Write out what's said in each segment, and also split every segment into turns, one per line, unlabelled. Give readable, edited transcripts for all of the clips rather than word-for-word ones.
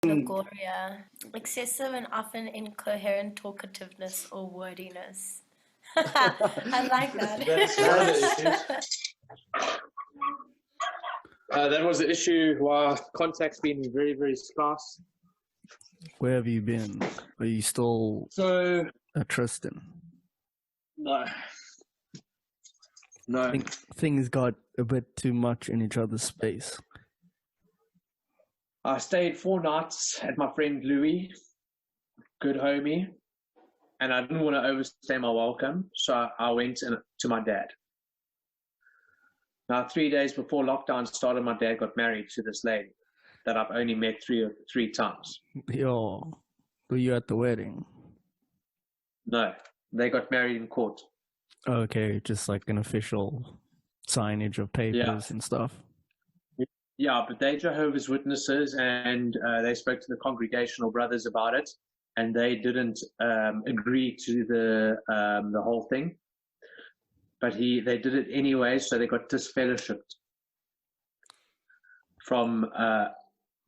LoGorrhea, excessive and often incoherent talkativeness or wordiness. I like that.
That's one of the issues. That was the issue why contact's been very, very scarce.
Where have you been? Are you still at Tristan?
No.
I think things got a bit too much in each other's space.
I stayed 4 nights at my friend Louis, good homie, and I didn't want to overstay my welcome, so I went to my dad. Now, 3 days before lockdown started, my dad got married to this lady that I've only met three times.
Yo, were you at the wedding?
No, they got married in court.
Okay, just like an official signage of papers and stuff.
Yeah, but they're Jehovah's Witnesses, and they spoke to the Congregational Brothers about it, and they didn't agree to the whole thing. But they did it anyway, so they got disfellowshipped from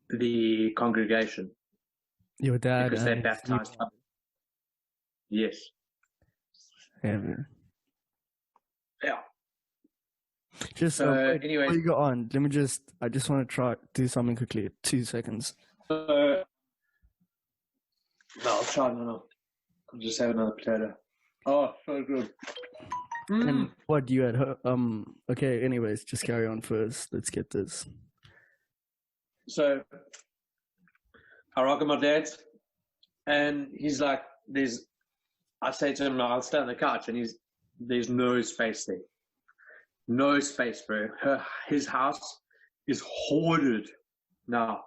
the congregation.
Your dad
because they baptized them. Yes.
Heavy.
Yeah.
Just
anyway,
before you go on, I just want to do something quickly. 2 seconds.
No, I'll try now. I'll just have another potato. Oh, so good.
And what you had? Okay. Anyways, just carry on first. Let's get this.
So I rock at my dad's, and he's like, I say to him, I'll stay on the couch, and there's no space there. No space, bro. His house is hoarded now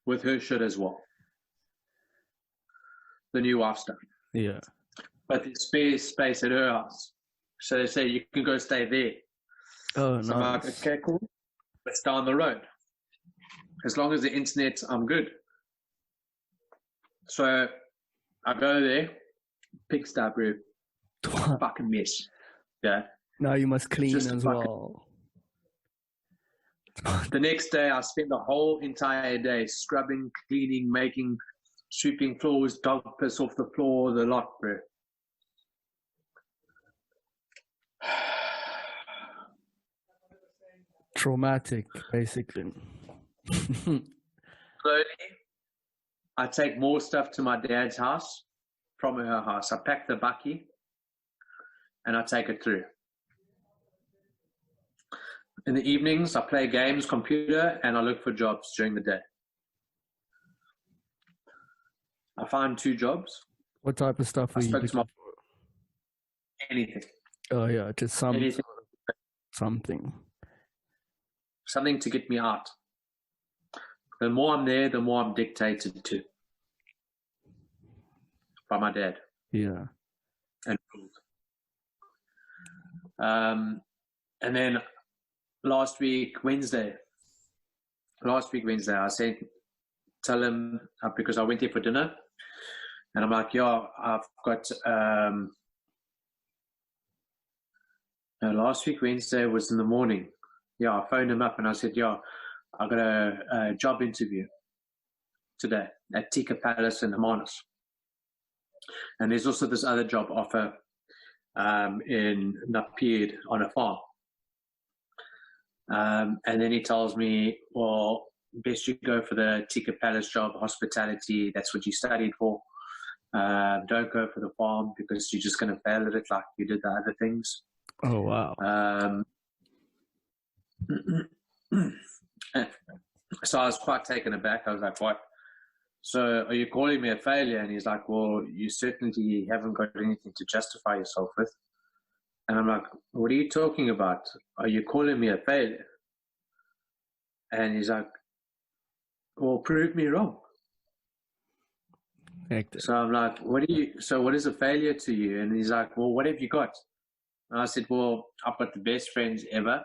with her shit as well. The new wife stuff.
Yeah.
But there's spare space at her house. So they say you can go stay there.
Oh,
so nice. I'm like, okay, cool. It's down the road. As long as the internet, I'm good. So I go there, pigsty, bro. Fucking mess. Yeah.
Now you must clean as well.
The next day, I spent the whole entire day scrubbing, cleaning, sweeping floors, dog piss off the floor, the lot, bro.
Traumatic, basically.
Slowly, I take more stuff to my dad's house from her house. I pack the bakkie and I take it through. In the evenings, I play games, computer, and I look for jobs during the day. I find 2 jobs.
What type of stuff were you looking for?
Anything.
Oh, yeah, just something.
Something to get me out. The more I'm there, the more I'm dictated to by my dad.
Yeah.
And then last week Wednesday, I said, tell him, because I went there for dinner, and I'm like, yeah, I've got, last week Wednesday was in the morning. Yeah, I phoned him up and I said, yeah, I got a job interview today at Tika Palace in Hermanus. And there's also this other job offer in Napier on a farm. And then he tells me, well, best you go for the Tika Palace job, hospitality, that's what you studied for. Don't go for the farm because you're just going to fail at it like you did the other things.
Oh, wow.
So I was quite taken aback. I was like, what? So are you calling me a failure? And he's like, well, you certainly haven't got anything to justify yourself with. And I'm like, what are you talking about? Are you calling me a failure? And he's like, well, prove me wrong.
Hectic.
So I'm like, what is a failure to you? And he's like, well, what have you got? And I said, well, I've got the best friends ever.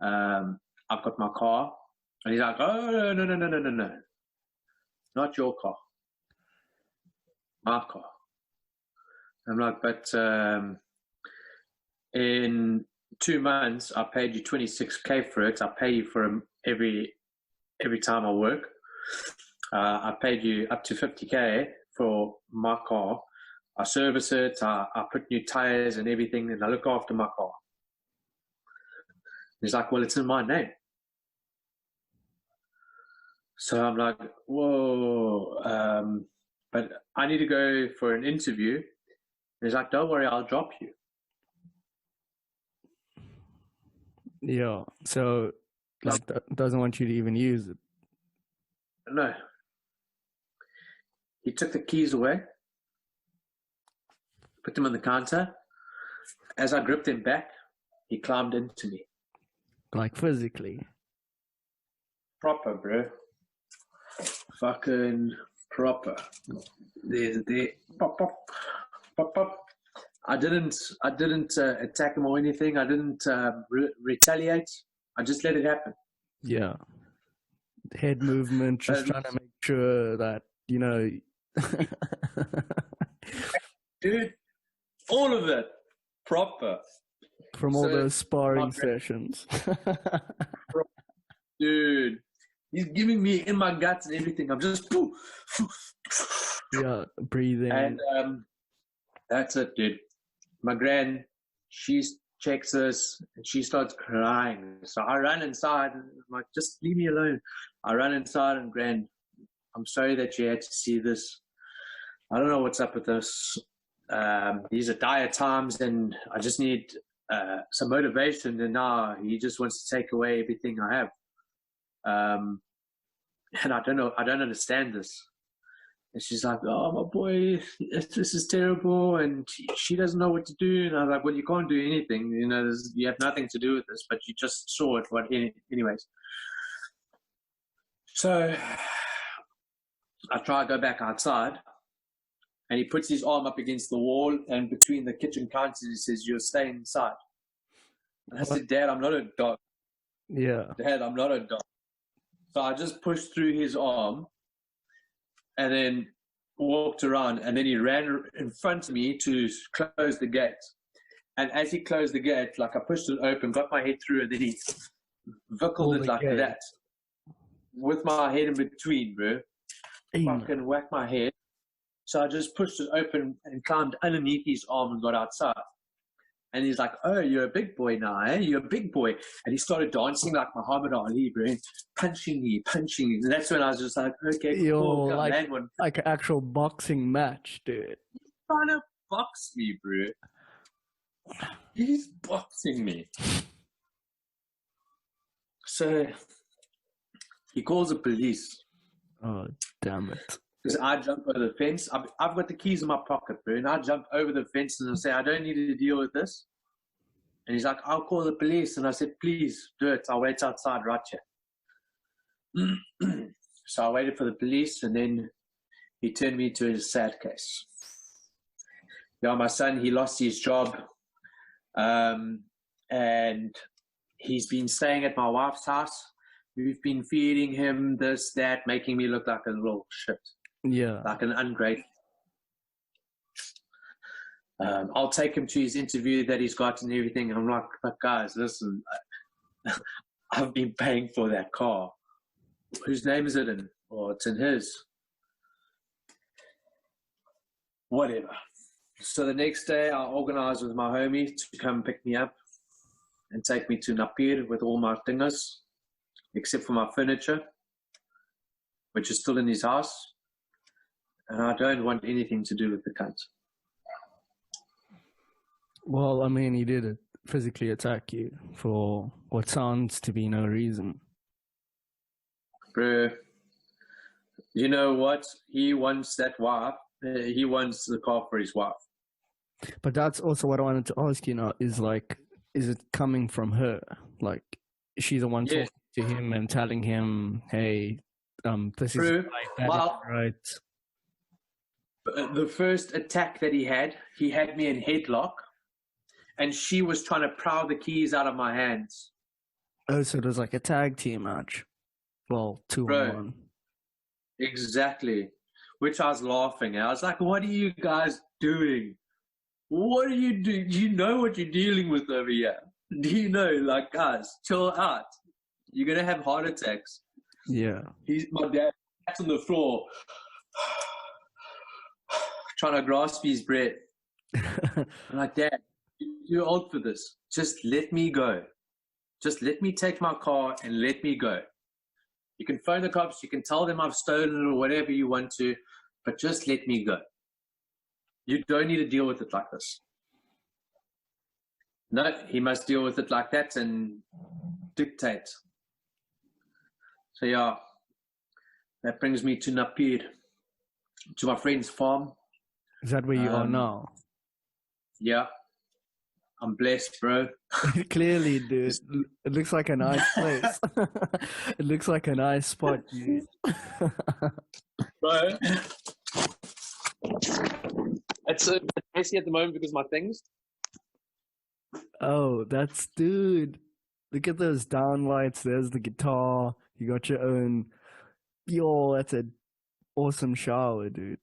I've got my car. And he's like, oh, no. Not your car. My car. I'm like, but in 2 months, I paid you 26K for it. I pay you for every time I work. I paid you up to 50K for my car. I service it. I put new tires and everything, and I look after my car. He's like, well, it's in my name. So I'm like, whoa, but I need to go for an interview. He's like, don't worry, I'll drop you.
Yeah. So, like, doesn't want you to even use it.
No. He took the keys away, put them on the counter. As I gripped them back, he climbed into me.
Like, physically.
Proper, bro. Fucking proper. There. Pop, pop, pop, pop. I didn't attack him or anything. I didn't retaliate. I just let it happen.
Yeah. Head movement, just trying to make sure that, you know.
Dude, all of it. Proper.
From all those sparring sessions.
Dude, he's giving me in my guts and everything. I'm just...
Yeah, breathing.
And that's it, dude. My gran, she checks this and she starts crying. So I run inside and I'm like, just leave me alone. I run inside and gran, I'm sorry that you had to see this. I don't know what's up with this. These are dire times and I just need some motivation. And now he just wants to take away everything I have. And I don't know, I don't understand this. And she's like, oh, my boy, this is terrible. And she doesn't know what to do. And I was like, well, you can't do anything. You know, you have nothing to do with this, but you just saw it. But anyways. So I try to go back outside. And he puts his arm up against the wall. And between the kitchen counters, he says, you're staying inside. And I said, Dad, I'm not a dog.
Yeah.
Dad, I'm not a dog. So I just pushed through his arm. And then walked around, and then he ran in front of me to close the gate. And as he closed the gate, like I pushed it open, got my head through, and then he vickled it like that. With my head in between, bro. Fucking whacked my head. So I just pushed it open and climbed underneath his arm and got outside. And he's like, oh, you're a big boy now, eh? You're a big boy. And he started dancing like Muhammad Ali, bro. Punching me. And that's when I was just like, okay, cool.
Like an actual boxing match, dude.
He's trying to box me, bro. He's boxing me. So he calls the police.
Oh, damn it.
Because I jump over the fence. I've got the keys in my pocket, bro. And I jump over the fence and I say, I don't need to deal with this. And he's like, I'll call the police. And I said, please do it. I'll wait outside right here. So I waited for the police and then he turned me to his sad case. Yeah, my son, he lost his job. And he's been staying at my wife's house. We've been feeding him this, that, making me look like a little shit.
Yeah.
Like an ungrateful. I'll take him to his interview that he's got and everything. I'm like, but guys, listen, I've been paying for that car. Whose name is it in? Or it's in his. Whatever. So the next day I organized with my homie to come pick me up and take me to Napier with all my thingers, except for my furniture, which is still in his house. And I don't want anything to do with the cunt.
Well, I mean, he did physically attack you for what sounds to be no reason.
Bro, you know what? He wants that wife. He wants the car for his wife.
But that's also what I wanted to ask you now, is like, is it coming from her? Like, is she the one talking to him and telling him, hey, this is right, that is right?
The first attack that he had me in headlock, and she was trying to prow the keys out of my hands.
Oh, so it was like a tag team match. Well, 2-on-1.
Exactly. Which I was laughing at. I was like, what are you guys doing? What are you doing? Do you know what you're dealing with over here? Do you know? Like, guys, chill out. You're going to have heart attacks.
Yeah.
My dad, sat on the floor, trying to grasp his breath. I'm like, Dad, you're too old for this. Just let me go. Just let me take my car and let me go. You can phone the cops. You can tell them I've stolen it or whatever you want to, but just let me go. You don't need to deal with it like this. No, he must deal with it like that and dictate. So yeah, that brings me to Napier, to my friend's farm.
Is that where you are now?
Yeah. I'm blessed, bro.
Clearly, dude. It looks like a nice place. It looks like a nice spot, dude.
Bro. It's messy at the moment because my things.
Oh, that's dude. Look at those downlights. There's the guitar. You got your own. Yo, that's an awesome shower, dude.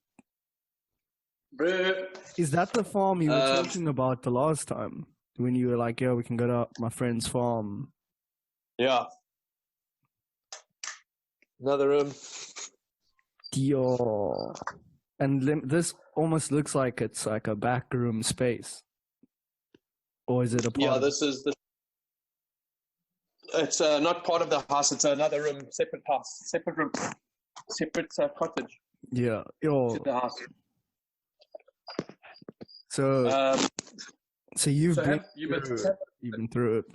Bro.
Is that the farm you were talking about the last time? When you were like, yo, we can go to my friend's farm.
Yeah. Another room.
Yo. And this almost looks like it's like a back room space. Or is it a part?
Yeah, this is the. It's not part of the house. It's another room, separate house, separate room, separate cottage.
Yeah. Yo.
The house.
So. So you've been through it.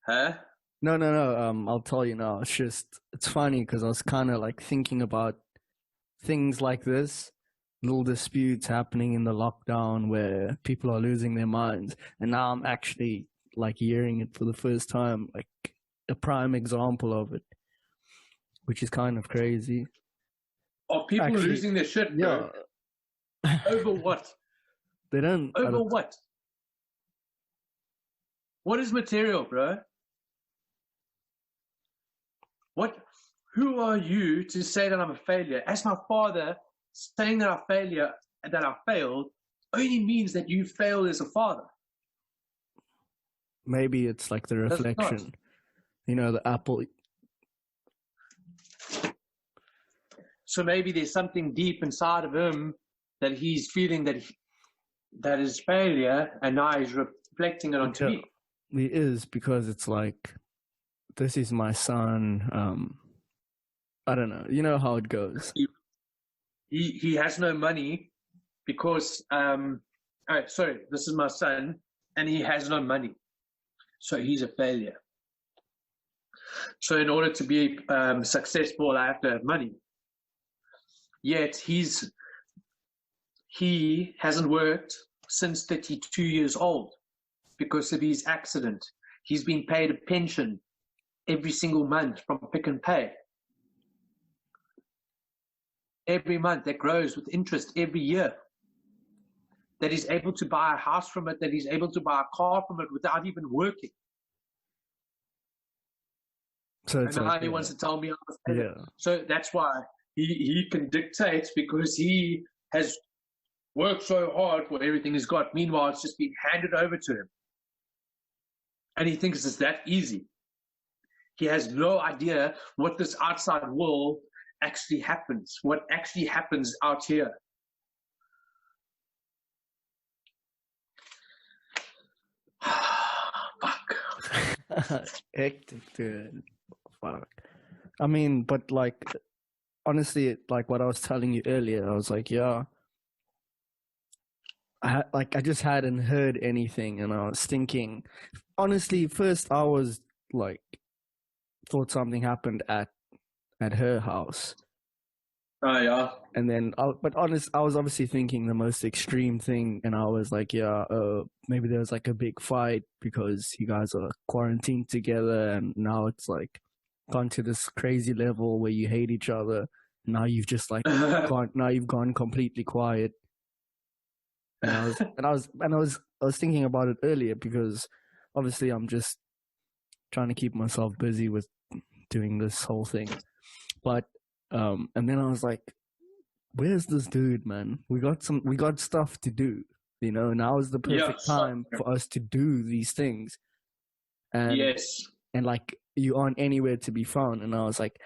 Huh?
No. I'll tell you now. It's funny because I was kind of like thinking about things like this, little disputes happening in the lockdown where people are losing their minds, and now I'm actually like hearing it for the first time, like a prime example of it, which is kind of crazy.
Are people losing their shit, bro? Yeah. Over what?
They don't.
Over what? What is material, bro? What? Who are you to say that I'm a failure? As my father, saying that I failed, only means that you failed as a father.
Maybe it's like the reflection. You know, the apple.
So maybe there's something deep inside of him that he's feeling that is failure, and now he's reflecting it onto me.
He is, because it's like, this is my son. I don't know. You know how it goes.
He has no money because this is my son, and he has no money, so he's a failure. So in order to be successful, I have to have money. Yet he hasn't worked since 32 years old because of his accident. He's been paid a pension every single month from Pick and Pay. Every month that grows with interest every year. That he's able to buy a house from it, that he's able to buy a car from it without even working.
So it's
and
like,
now he wants to tell me I'm a failure.
Yeah.
So that's why he can dictate, because he has worked so hard for everything he's got. Meanwhile, it's just been handed over to him. And he thinks it's that easy. He has no idea what this outside world actually happens, what actually happens out here. Fuck.
Hectic, dude. Fuck. I mean, but like, honestly, like what I was telling you earlier, I was like, yeah. I just hadn't heard anything, and I was thinking, honestly, first I was like, thought something happened at her house.
Oh yeah.
And then, I was obviously thinking the most extreme thing, and I was like, yeah, maybe there was like a big fight because you guys are quarantined together, and now it's like gone to this crazy level where you hate each other. Now you've just like gone completely quiet. And I was thinking about it earlier because obviously I'm just trying to keep myself busy with doing this whole thing. But and then I was like, where's this dude, man? We got stuff to do, you know. Now is the perfect time for us to do these things. And
yes.
And like, you aren't anywhere to be found. And I was like,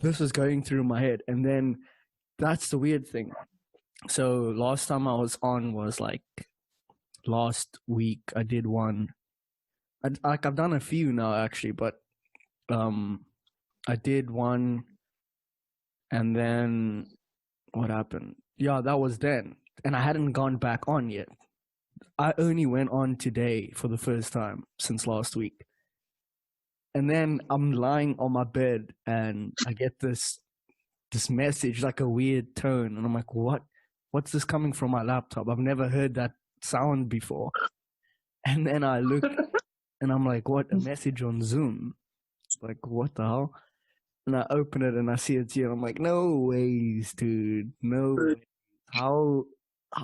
this was going through my head. And then that's the weird thing. So last time I was on was like last week. I did one. I've done a few now actually, but I did one, and then what happened? Yeah, that was then, and I hadn't gone back on yet. I only went on today for the first time since last week. And then I'm lying on my bed and I get this message, like a weird tone, and I'm like, what's this coming from my laptop? I've never heard that sound before. And then I look and I'm like, what? A message on Zoom? Like, what the hell? And I open it and I see it's you, and I'm like, no ways, dude. No ways. How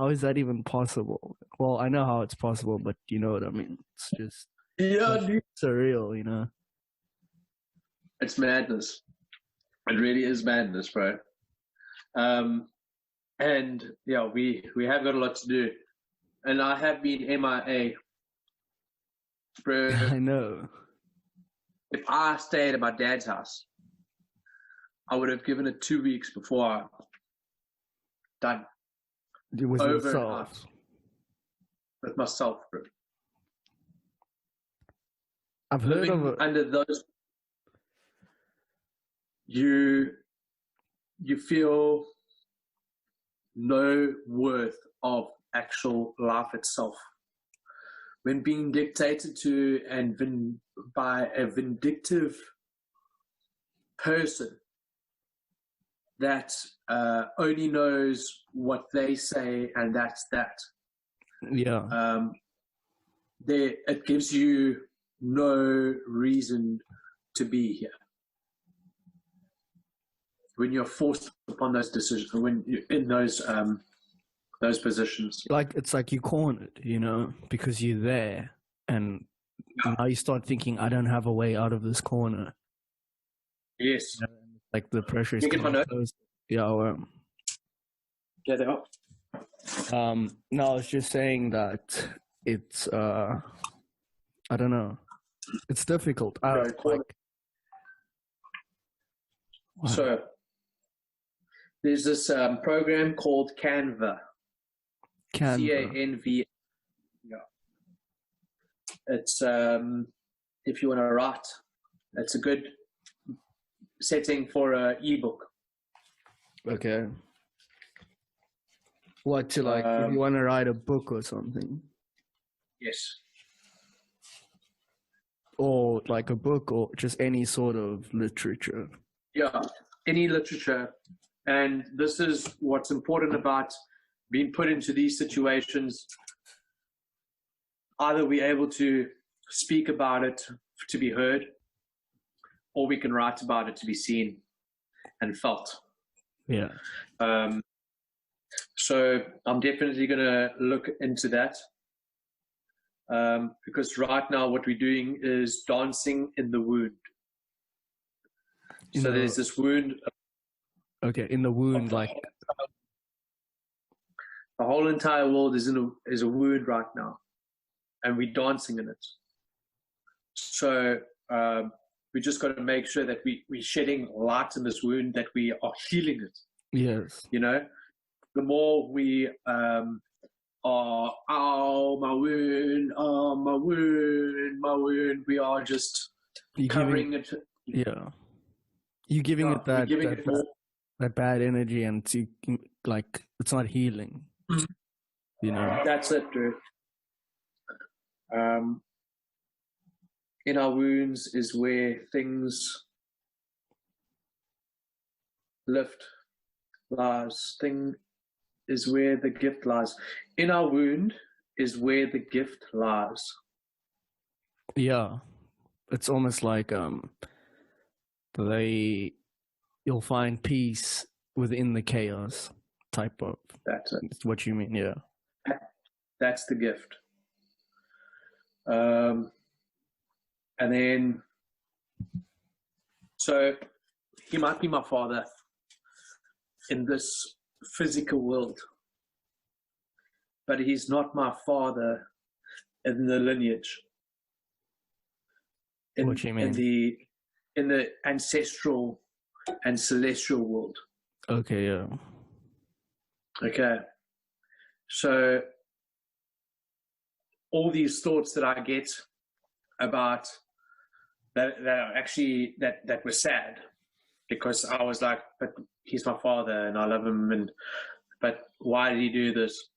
is that even possible? Well, I know how it's possible, but you know what I mean. It's just surreal, you know.
It's madness. It really is madness, bro. And yeah, we have got a lot to do, and I have been MIA, bro.
I know.
If I stayed at my dad's house, I would have given it 2 weeks before I done.
It was yourself.
With myself, bro.
I've heard
Living
of it.
under those, you feel no worth of actual life itself. When being dictated to and by a vindictive person that only knows what they say, and that's that.
Yeah.
It gives you no reason to be here. When you're forced upon those decisions, when you're in those positions,
Like, it's like you're cornered, you know, because you're there, and now you start thinking, I don't have a way out of this corner.
yes.
You know, like the pressure is
You get my
coming
note?
close. Yeah, well,
Yeah, they are.
no, I was just saying that it's I don't know, it's difficult.
So there's this program called Canva. CANV. Yeah. It's if you want to write, it's a good setting for an ebook.
Okay. What, to like, if you want to write a book or something?
Yes.
Or like a book, or just any sort of literature?
Yeah, any literature. And this is what's important about being put into these situations. Either we're able to speak about it to be heard, or we can write about it to be seen and felt.
Yeah.
So I'm definitely going to look into that, because right now what we're doing is dancing in the wound. So there's this wound.
Okay, in the wound, like
the whole entire world is a wound right now, and we're dancing in it. So we just got to make sure that we're shedding light in this wound, that we are healing it.
Yes.
You know, the more we are, oh, my wound, we are just covering it.
Yeah. You're giving it that bad energy, and like, it's not healing. You know?
That's it, dude. In our wounds is where things lift, lies. Thing is where the gift lies. In our wound is where the gift lies.
Yeah. It's almost like you'll find peace within the chaos type of.
That's it.
That's what you mean, yeah.
That's the gift. And then, so he might be my father in this physical world, but he's not my father in the lineage.
What do you mean?
In the ancestral and celestial world.
Okay, yeah.
Okay. So all these thoughts that I get about that are actually that were sad, because I was like, but he's my father and I love him, but why did he do this?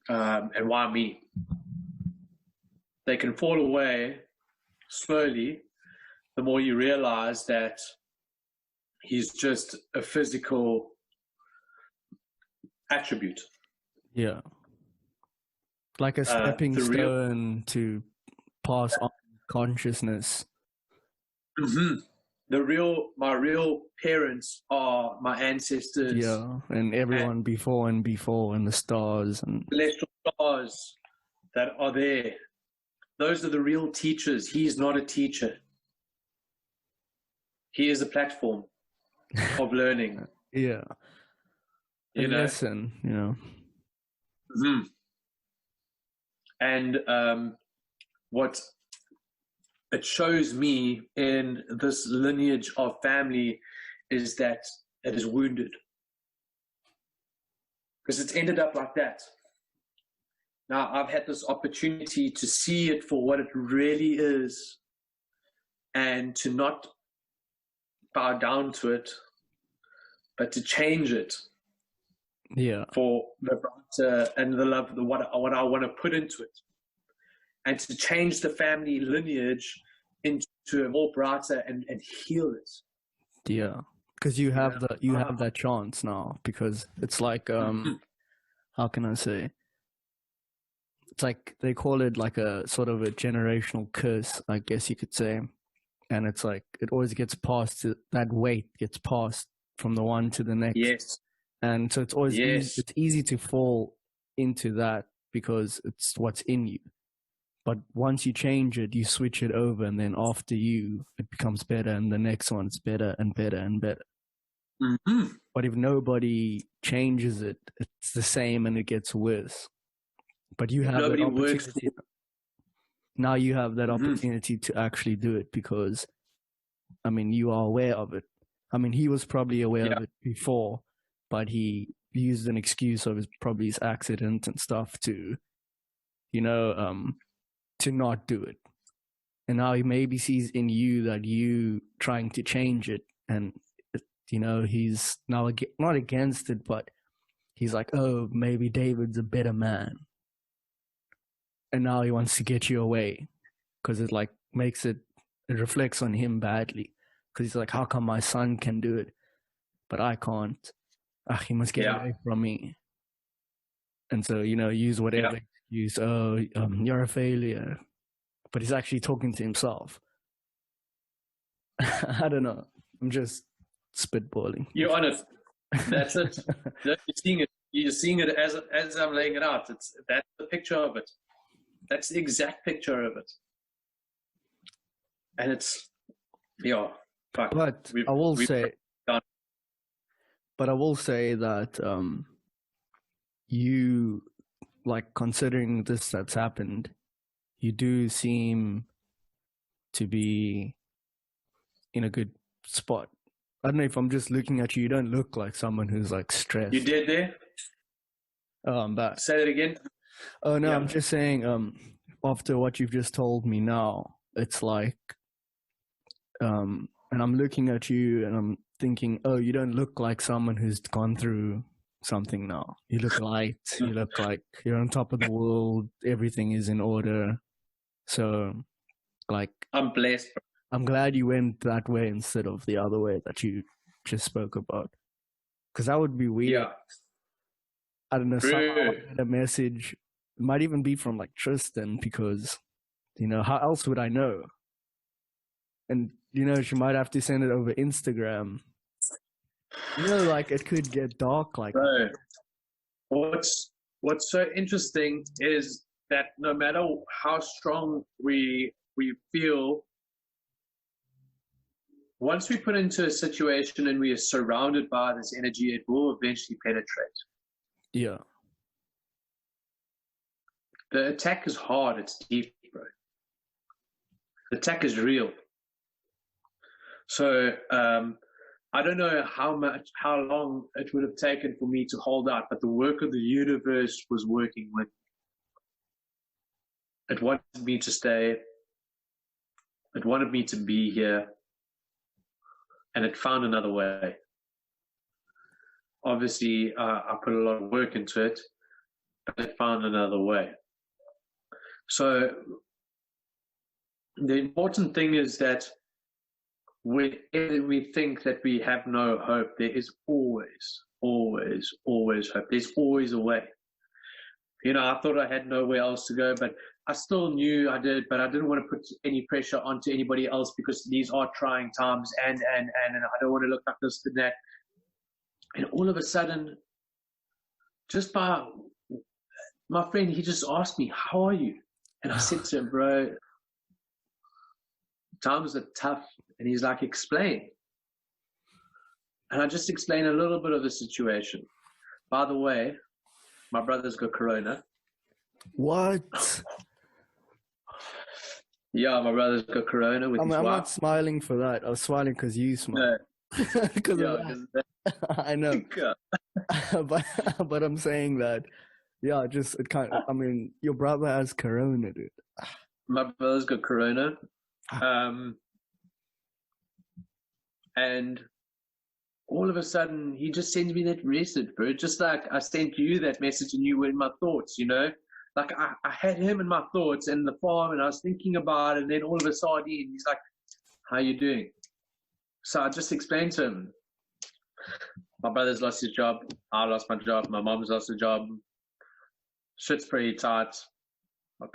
And why me? They can fall away slowly the more you realize that he's just a physical attribute.
Yeah. Like a stepping stone to pass on consciousness.
Mm-hmm. My real parents are my ancestors.
Yeah, and everyone before and the stars and
celestial stars that are there. Those are the real teachers. He's not a teacher. He is a platform of learning.
Yeah. A lesson, you know.
Mm-hmm. And what it shows me in this lineage of family is that it is wounded. Because it's ended up like that. Now, I've had this opportunity to see it for what it really is and to not bow down to it, but to change it.
Yeah.
For the brighter and the love, what I want to put into it. And to change the family lineage into a more brighter and heal it.
Yeah. Because you have have that chance now, because it's like how can I say? It's like they call it like a sort of a generational curse, I guess you could say. And it's like it always gets passed, that weight gets passed from the one to the next.
Yes.
And so it's always it's easy to fall into that because it's what's in you. But once you change it, you switch it over, and then after you, it becomes better, and the next one's better and better and better.
Mm-hmm.
But if nobody changes it, it's the same and it gets worse. But you have that opportunity. Now you have that opportunity to actually do it because, I mean, you are aware of it. I mean, he was probably aware of it before, but he used an excuse of probably his accident and stuff to, to not do it. And now he maybe sees in you that you trying to change it, and he's now not against it, but he's like, oh, maybe David's a better man, and now he wants to get you away because it like makes it reflects on him badly, because he's like, how come my son can do it but I can't? He must get away from me. And so use whatever excuse. Oh, you're a failure, but he's actually talking to himself. I don't know. I'm just spitballing.
You're honest. That's it. You're seeing it. You're seeing it as I'm laying it out. That's the picture of it. That's the exact picture of it. And it's But
I will say that you, like, considering this that's happened, you do seem to be in a good spot. I don't know if I'm just looking at you. You don't look like someone who's like stressed.
You did there?
Oh, I'm back.
Say that again.
Oh no, I'm just saying. After what you've just told me now, it's like, and I'm looking at you and I'm thinking, oh, you don't look like someone who's gone through something now. You look light. You look like you're on top of the world. Everything is in order. So, like,
I'm blessed.
I'm glad you went that way instead of the other way that you just spoke about. Because that would be weird.
Yeah.
I don't know, somehow a message. It might even be from like Tristan, because, how else would I know? And, she might have to send it over Instagram. Like it could get dark like that.
What's so interesting is that no matter how strong we feel, once we put into a situation and we are surrounded by this energy, it will eventually penetrate.
Yeah.
The attack is hard. It's deep, bro. The attack is real. So I don't know how long it would have taken for me to hold out, but the work of the universe was working with me. It wanted me to stay. It wanted me to be here. And it found another way. Obviously, I put a lot of work into it, but it found another way. So the important thing is that whenever we think that we have no hope, there is always, always, always hope. There's always a way. You know, I thought I had nowhere else to go, but I still knew I did, but I didn't want to put any pressure onto anybody else because these are trying times and I don't want to look like this and that. And all of a sudden, just by my friend, he just asked me, "How are you?" And I said to him, "Bro, times are tough." And he's like, "Explain." And I just explained a little bit of the situation. By the way, my brother's got corona.
What?
Yeah, my brother's got corona with his
I'm
wife.
not smiling for that. I was smiling because you smile.
No.
Because
Yeah,
I know. but I'm saying that, yeah, just it kind of, I mean, your brother has corona, dude.
my brother's got corona. And all of a sudden, he just sends me that message, bro. Just like I sent you that message and you were in my thoughts, you know? Like I had him in my thoughts and the farm and I was thinking about it. And then all of a sudden, he's like, "How you doing?" So I just explained to him, my brother's lost his job. I lost my job. My mom's lost a job. Shit's pretty tight. My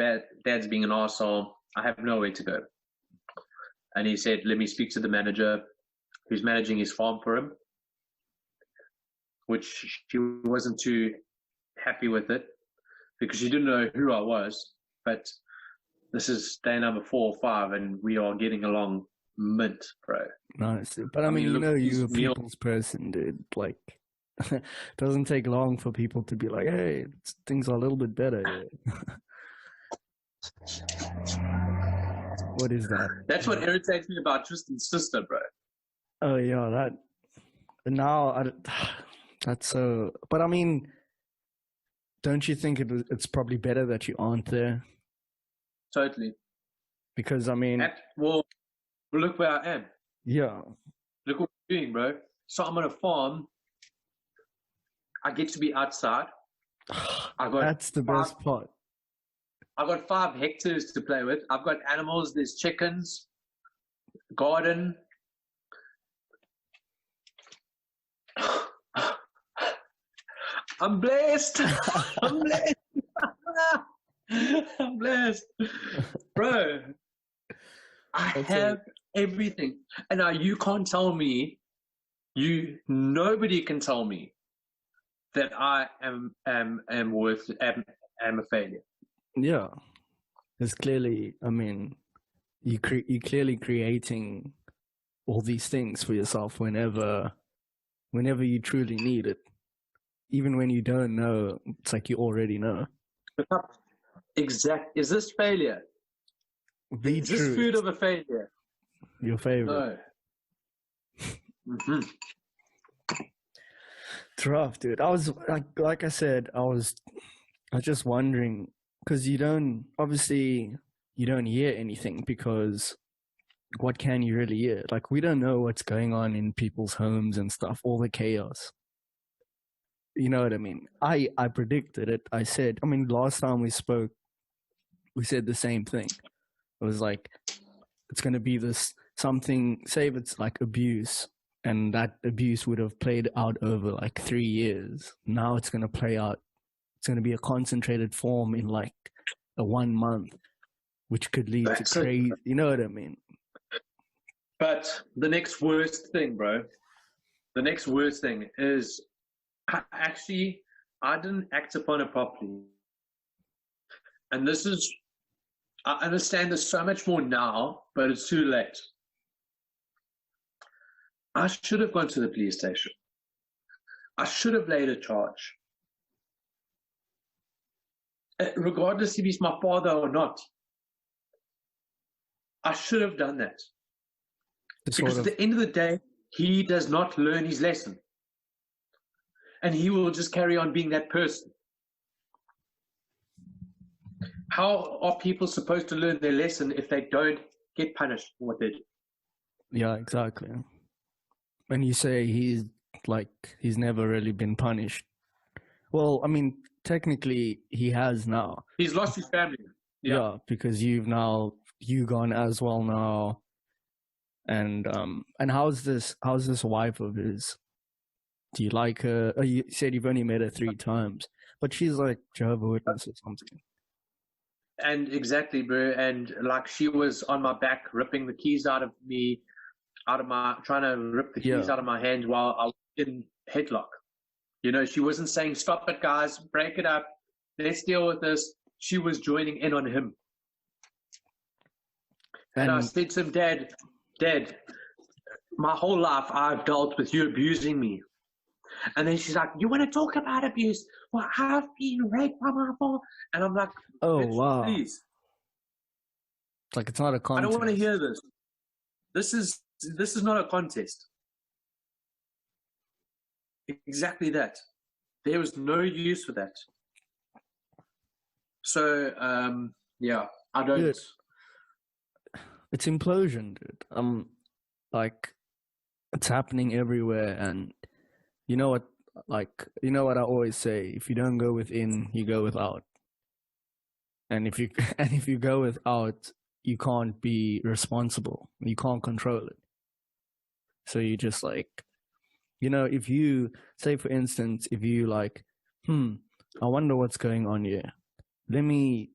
dad's being an arsehole. I have nowhere to go. And he said, "Let me speak to the manager who's managing his farm for him," which she wasn't too happy with it because she didn't know who I was. But this is day number 4 or 5 and we are getting along mint, bro.
Nice. But I mean, you know, you're a people's person, dude. Like, it doesn't take long for people to be like, "Hey, things are a little bit better here." What is that?
That's what irritates me about Tristan's sister, bro.
Oh, yeah, that. Now, that's so. But I mean, don't you think it's probably better that you aren't there?
Totally.
Because, I mean.
Well, look where I am.
Yeah.
Look what I'm doing, bro. So I'm on a farm. I get to be outside.
That's the best part.
I've got 5 hectares to play with. I've got animals. There's chickens, garden. I'm blessed. I'm blessed. I'm blessed. Bro, I have everything. And now you can't tell me, nobody can tell me that I am a failure.
Yeah. It's clearly, I mean, you're clearly creating all these things for yourself whenever you truly need it. Even when you don't know, it's like you already know.
Exact. Is this failure? Is this food of a failure?
Your favorite?
No. Mm-hmm.
It's rough, dude. I was like I said, I was just wondering because you don't hear anything because what can you really hear? Like we don't know what's going on in people's homes and stuff, all the chaos. You know what I mean? I predicted it. I said, I mean, last time we spoke, we said the same thing. It was like, it's going to be this something, say if it's like abuse, and that abuse would have played out over like 3 years. Now it's going to play out. It's going to be a concentrated form in like a 1 month, which could lead to crazy, you know what I mean?
But the next worst thing, bro, the next worst thing is, I didn't act upon it properly. And this is, I understand this so much more now, but it's too late. I should have gone to the police station. I should have laid a charge. Regardless if he's my father or not. I should have done that. Because at the end of the day, he does not learn his lesson. And he will just carry on being that person. How are people supposed to learn their lesson if they don't get punished for what they do?
Yeah, exactly. When you say he's never really been punished. Well, I mean, technically he has now.
He's lost his family.
Yeah, because you gone as well now. And how's this wife of his? Do you like her? Oh, you said you've only met her 3 times, but she's like Jehovah's Witness or something.
And exactly, bro. And like she was on my back, ripping the keys out of me, trying to rip the keys out of my hand while I was in headlock. You know, she wasn't saying, "Stop it, guys, break it up, let's deal with this." She was joining in on him. And I said to him, Dad, my whole life I've dealt with you abusing me. And then she's like, "You want to talk about abuse? Well, I've been raped by my father." And I'm like,
"Oh, wow.
Please."
It's like it's not a contest.
I don't want to hear this. This is not a contest. Exactly that. There was no use for that. So, yeah, I don't...
Dude, it's implosion, dude. Like, it's happening everywhere, and you know what I always say, if you don't go within, you go without. And if you go without, you can't be responsible. You can't control it. So you just like, you know, if you say, for instance, if you like, I wonder what's going on here. Let me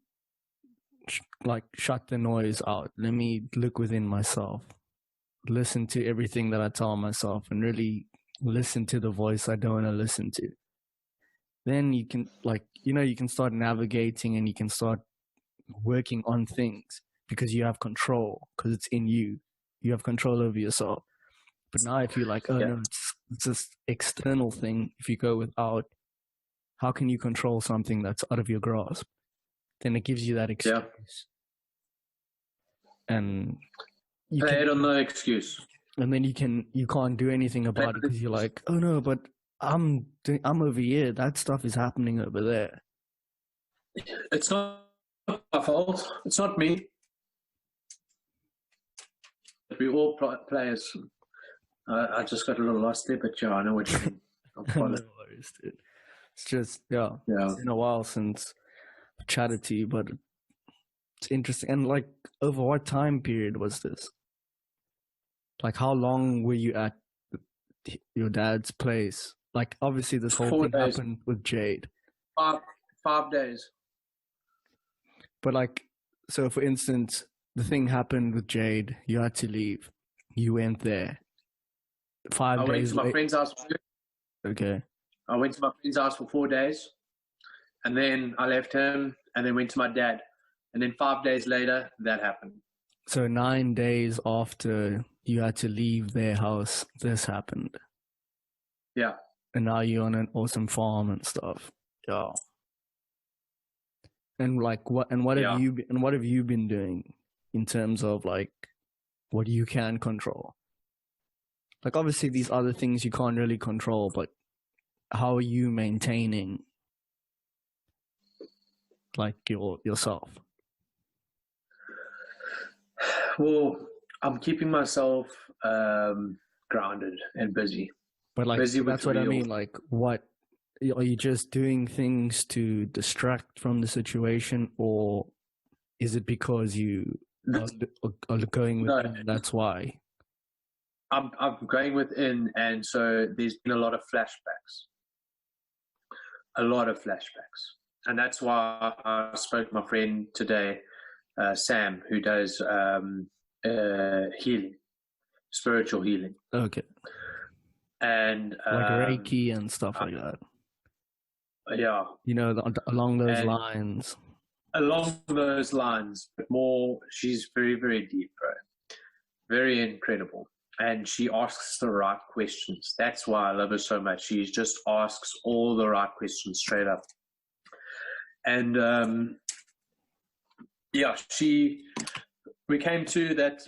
shut the noise out. Let me look within myself. Listen to everything that I tell myself and really listen to the voice I don't want to listen to. Then you can you can start navigating and you can start working on things because you have control, because it's in you. You have control over yourself. But now if you're like, no, it's this external thing, if you go without, how can you control something that's out of your grasp? Then it gives you that excuse.
Yeah.
And
you don't know excuse.
And then you can't do anything about it because you're like, oh no, but I'm over here. That stuff is happening over there.
It's not my fault. It's not me. We all players. I just got a little lost there, but yeah, I know what you mean.
No worries, dude. It's just it's been a while since I chatted to you, but it's interesting. And like, over what time period was this? Like, how long were you at your dad's place? Like, obviously, this whole thing happened with Jade.
5 days.
But like, so for instance, the thing happened with Jade. You had to leave. You went there. 5 days.
I went to my friend's house.
Okay.
I went to my friend's house for 4 days, and then I left him, and then went to my dad, and then 5 days later, that happened.
So 9 days after you had to leave their house, this happened.
Yeah.
And now you're on an awesome farm and stuff. Yeah. And like, what have you been doing in terms of like what you can control? Like, obviously these other things you can't really control, but how are you maintaining like yourself?
Well, I'm keeping myself grounded and busy.
But like, that's what I mean. Like, what are you just doing things to distract from the situation, or is it because you are going within? No, that's why.
I'm going within, and so there's been a lot of flashbacks. And that's why I spoke to my friend today, Sam, who does healing, spiritual healing.
Okay.
And
like Reiki and stuff like that.
Yeah.
You know, along those lines.
Along those lines, but more, she's very, very deep, bro. Very incredible. And she asks the right questions. That's why I love her so much. She just asks all the right questions straight up. And we came to that.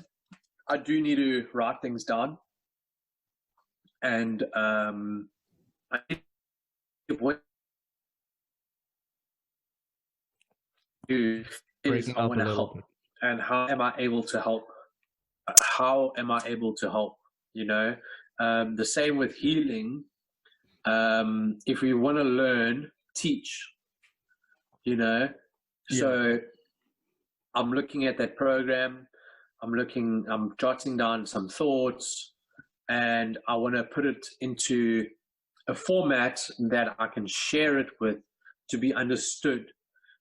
I do need to write things down, and I need what I do is
Breaking
I
up
want
a
to
little
help,
bit.
and how am I able to help? How am I able to help? You know, the same with healing. If we want to learn, teach. You know, so I'm looking at that program. I'm jotting down some thoughts, and I want to put it into a format that I can share it with to be understood,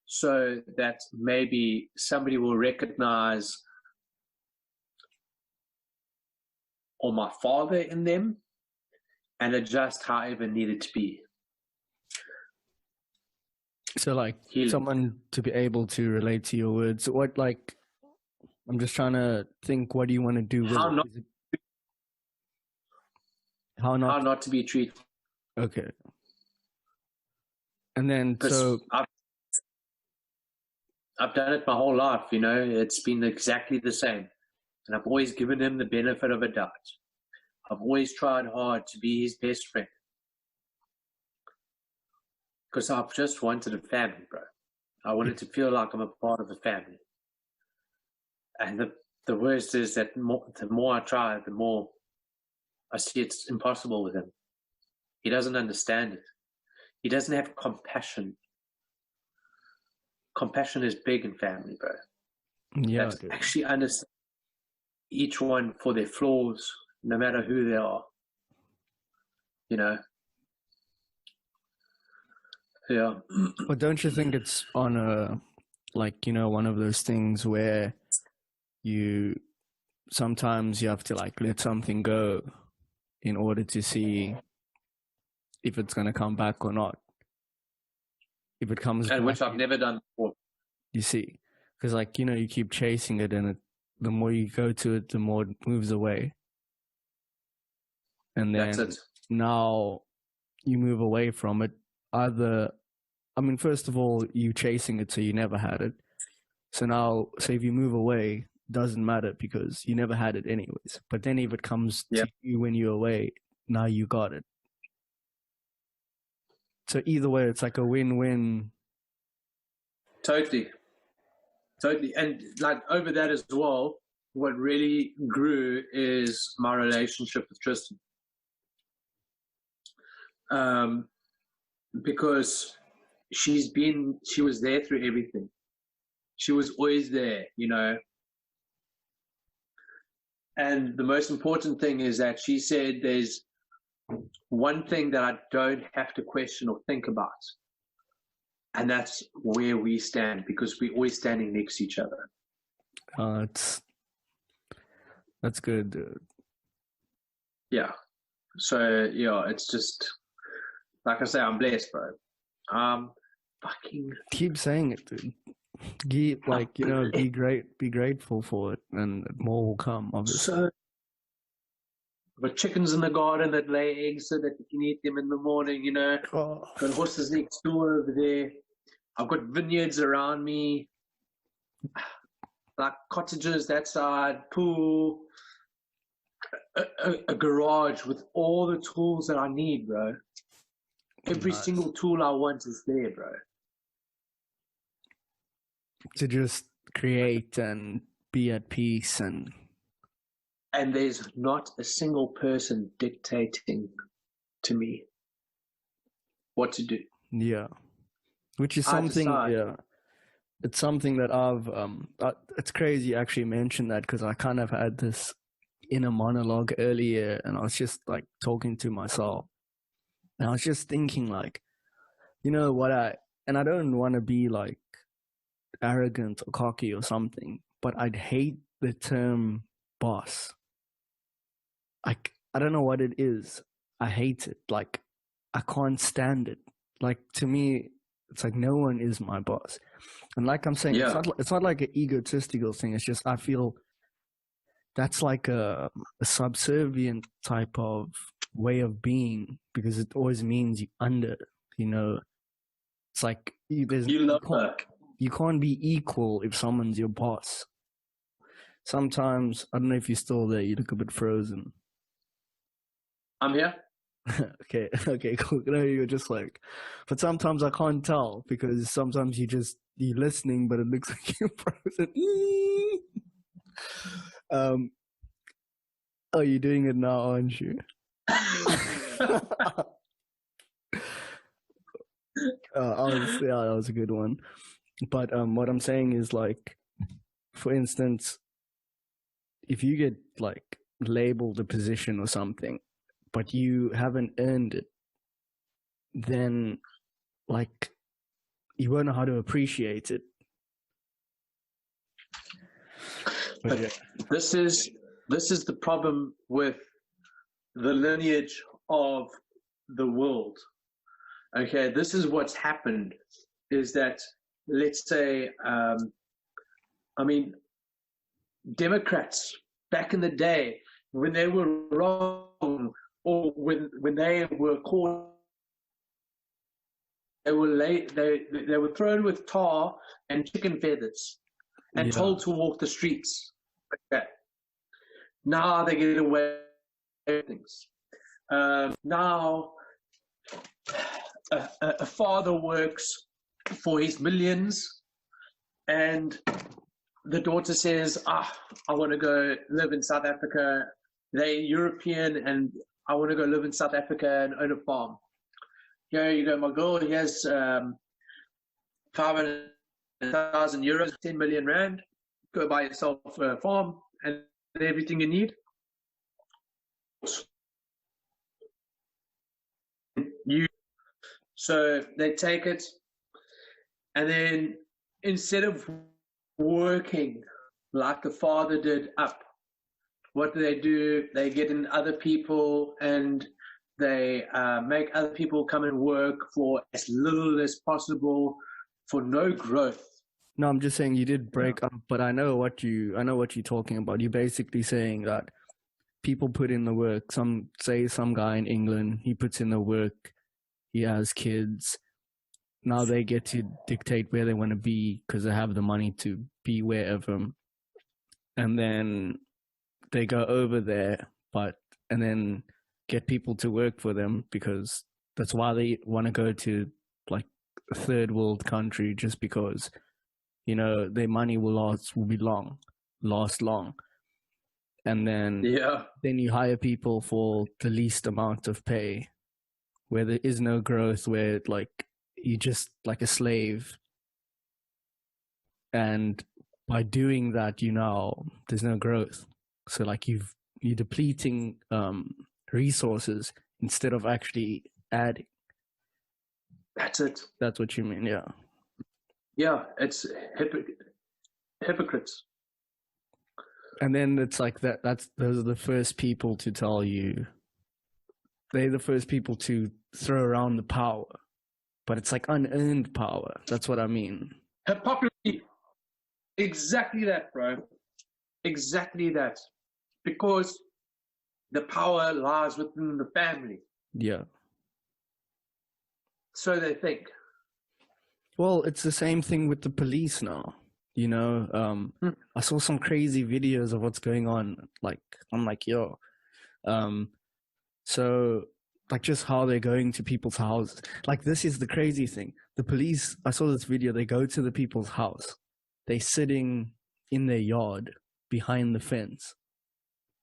so that maybe somebody will recognize or my father in them and adjust however needed to be.
So like
Healing.
someone to be able to relate to your words. What, like, I'm just trying to think, what do you want to do with
How
it?
not,
How
how
not?
not to be treated.
Okay. And then,
'Cause
so
I've done it my whole life, you know, it's been exactly the same. And I've always given him the benefit of a doubt. I've always tried hard to be his best friend. Because I've just wanted a family, bro. I wanted to feel like I'm a part of a family. And the worst is that the more I try, the more I see it's impossible with him. He doesn't understand it. He doesn't have compassion. Compassion is big in family, bro.
yeah,
That's
dude.
actually understand each one for their flaws, no matter who they are. You know? Yeah.
But don't you think it's on a, like, you know, one of those things where sometimes you have to like let something go in order to see if it's going to come back or not. If it comes
And
back,
which I've never done before.
you see, because like, you know, you keep chasing it, and the more you go to it, the more it moves away. And then
That's it.
now you move away from it. First of all, you chasing it, so you never had it. So now, so if you move away, doesn't matter because you never had it anyways. But then if it comes to you when you're away, now you got it. So either way, it's like a win-win.
Totally. And like over that as well, what really grew is my relationship with Tristan. Because she was there through everything. She was always there, you know. And the most important thing is that she said there's one thing that I don't have to question or think about. And that's where we stand, because we're always standing next to each other.
That's good, dude.
Yeah. So, yeah, it's just, like I say, I'm blessed, bro. Fucking
keep saying it, dude. Be grateful for it, and more will come, obviously.
So, I've got chickens in the garden that lay eggs so that you can eat them in the morning, you know.
Oh.
Got horses next door over there. I've got vineyards around me, like cottages that side, pool, a garage with all the tools that I need, bro. Every single tool I want is there, bro.
To just create and be at peace, and
there's not a single person dictating to me what to do.
Yeah, which is something. Yeah, it's something that I've. It's crazy you actually mentioned that, because I kind of had this inner monologue earlier, and I was just like talking to myself, and I was just thinking, like, you know what, I don't want to be like arrogant or cocky or something, but I'd hate the term boss. Like, I don't know what it is. I hate it. Like, I can't stand it. Like, to me, it's like no one is my boss. And like I'm saying, it's not like an egotistical thing. It's just I feel that's like a subservient type of way of being, because it always means you under, you know. It's like you can't be equal if someone's your boss. sometimes, I don't know if you're still there, you look a bit frozen.
I'm here.
Okay, cool. No, you're just like, but sometimes I can't tell because sometimes you're listening, but it looks like you're frozen. Oh, you're doing it now, aren't you? That was a good one. But what I'm saying is, like, for instance, if you get like labeled a position or something, but you haven't earned it, then like you won't know how to appreciate it. But yeah.
This is the problem with the lineage of the world. Okay, this is what's happened, is that, let's say, Democrats back in the day, when they were wrong, or when they were caught, they were thrown with tar and chicken feathers and told to walk the streets. Okay. Now they get away with things. Now a father works for his millions, and the daughter says, I want to go live in South Africa. They're European, and I want to go live in South Africa and own a farm. Here you go, my girl. Here's 500,000 euros, 10 million rand. Go buy yourself a farm and everything you need. So they take it, and then instead of working like the father did up, what do? They get in other people, and they make other people come and work for as little as possible, for no growth.
No, I'm just saying you did break up, but I know what you're talking about. You're basically saying that people put in the work. Some guy in England, he puts in the work, he has kids. Now they get to dictate where they want to be because they have the money to be wherever. And then they go over there, and then get people to work for them, because that's why they want to go to like a third world country, just because, you know, their money will last long. And then you hire people for the least amount of pay, where there is no growth, where like you're just like a slave. And by doing that, there's no growth. So like you're depleting resources instead of actually adding.
That's it.
That's what you mean, yeah.
Yeah, it's hypocrites.
And then it's like those are the first people to tell you. They're the first people to throw around the power. But it's like unearned power. That's what I mean.
Hypocrisy. Exactly that, bro. Exactly that. Because the power lies within the family.
Yeah.
So they think.
Well, it's the same thing with the police now. I saw some crazy videos of what's going on. Like, I'm like, yo. So, like, just how they're going to people's houses. Like, this is the crazy thing. The police, I saw this video, they go to the people's house. They're sitting in their yard behind the fence,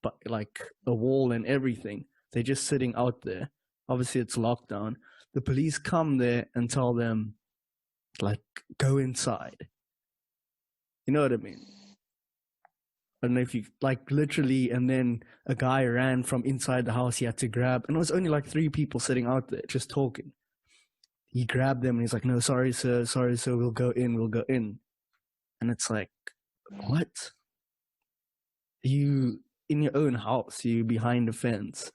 but like a wall and everything. They're just sitting out there. Obviously, it's lockdown. The police come there and tell them, like, go inside. You know what I mean? I don't know if you, like, literally, and then a guy ran from inside the house. He had to grab, and it was only like 3 people sitting out there just talking. He grabbed them and he's like, no, sorry, sir, we'll go in. And it's like, what? You in your own house, you behind a fence.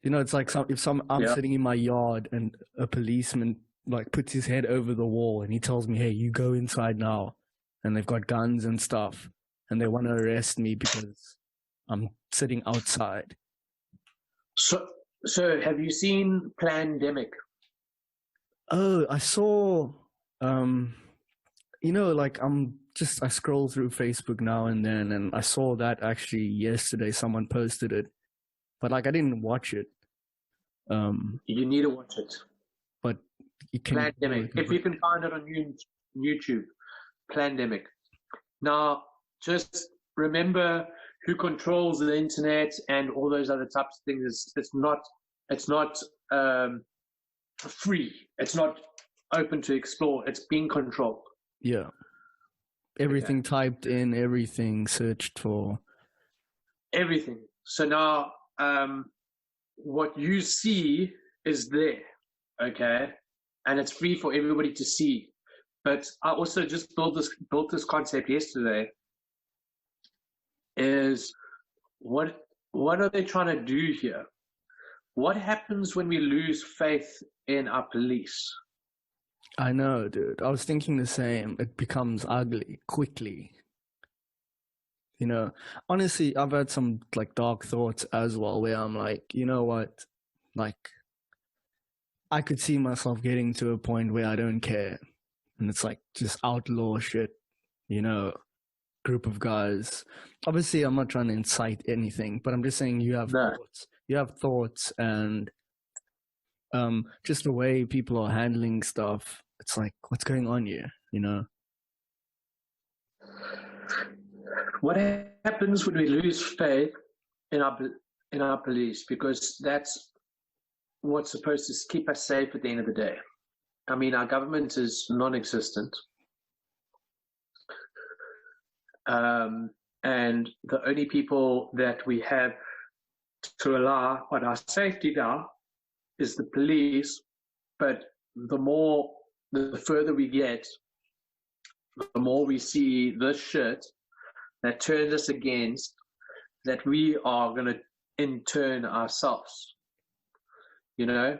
It's like I'm sitting in my yard and a policeman like puts his head over the wall and he tells me, hey, you go inside now. And they've got guns and stuff and they want to arrest me because I'm sitting outside.
So have you seen Plandemic?
Oh, I saw, like I'm I scroll through Facebook now and then, and I saw that actually yesterday someone posted it, but like I didn't watch it.
You need to watch it.
But you can.
Pandemic. If you can find it on YouTube, Pandemic. Now, just remember who controls the internet and all those other types of things. It's not free. It's not open to explore. It's being controlled.
Yeah. Everything typed in, everything searched for.
Everything. So now, what you see is there, okay? And it's free for everybody to see. But I also just built this concept yesterday. Is what are they trying to do here? What happens when we lose faith in our police?
I know, dude. I was thinking the same. It becomes ugly quickly. You know, honestly, I've had some like dark thoughts as well where I'm like, you know what? Like, I could see myself getting to a point where I don't care. And it's like just outlaw shit, you know, group of guys. Obviously, I'm not trying to incite anything, but I'm just saying you have thoughts. You have thoughts and just the way people are handling stuff. It's like, what's going on here, you know?
What happens when we lose faith in our police? Because that's what's supposed to keep us safe at the end of the day. I mean, our government is non-existent. And the only people that we have to rely on our safety now is the police. But the further we get, the more we see this shit that turns us against, that we are going to in turn ourselves, you know?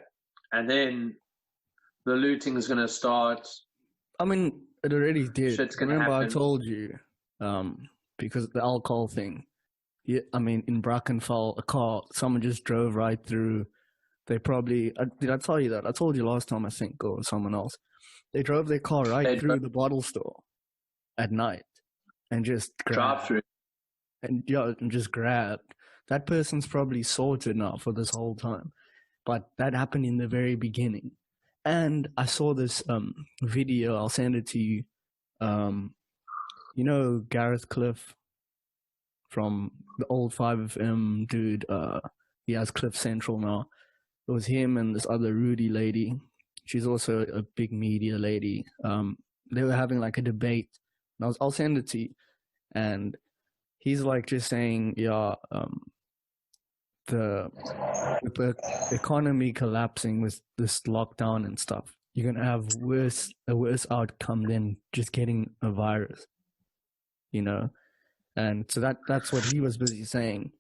And then the looting is going to start.
I mean, it already did. Remember,
happen.
I told you, because the alcohol thing. Yeah, I mean, in Brackenfell, someone just drove right through. They probably, did I tell you that? I told you last time, I think, or someone else. They drove their car right through the bottle store at night and just
drive through.
And just grabbed. That person's probably sorted now for this whole time. But that happened in the very beginning. And I saw this video, I'll send it to you. You know Gareth Cliff from the old 5FM dude, he has Cliff Central now. It was him and this other Rudy lady. She's also a big media lady. They were having like a debate. And I'll send it to you. And he's like just saying, yeah, the economy collapsing with this lockdown and stuff, you're gonna have a worse outcome than just getting a virus, you know. And so that's what he was busy saying.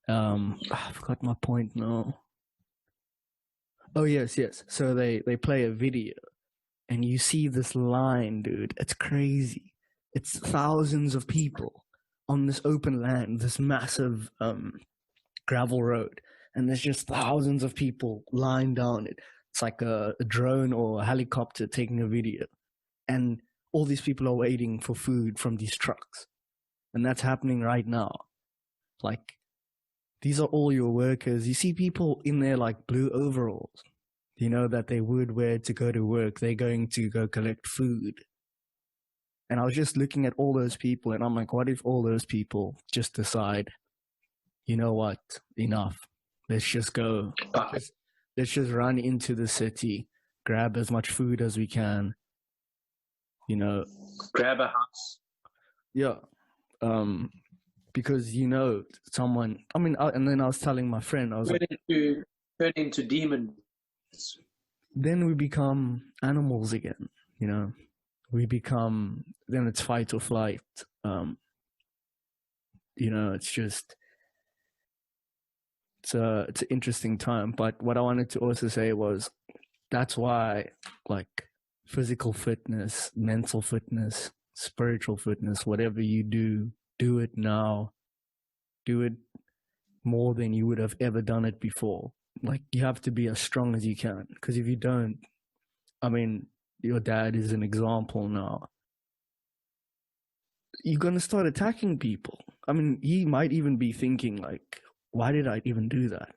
I forgot my point now. Oh yes. So they play a video, and you see this line, dude. It's crazy. It's thousands of people on this open land, this massive gravel road, and there's just thousands of people lying down it. It's like a drone or a helicopter taking a video, and all these people are waiting for food from these trucks, and that's happening right now. Like, these are all your workers. You see people in their like blue overalls, you know, that they would wear to go to work. They're going to go collect food. And I was just looking at all those people, and I'm like, what if all those people just decide, you know what, enough. Let's just go. Let's just run into the city, grab as much food as we can, you know.
Grab a house.
Yeah. Because, you know, someone, I mean, and then I was telling my friend, I was
turn into demons.
Then we become animals again, you know. Then it's fight or flight. You know, it's just, it's an interesting time. But what I wanted to also say was, that's why, like, physical fitness, mental fitness, spiritual fitness, whatever you do it now. Do it more than you would have ever done it before. Like, you have to be as strong as you can. Because if you don't, I mean, your dad is an example now. you're gonna start attacking people. I mean, he might even be thinking like, why did I even do that?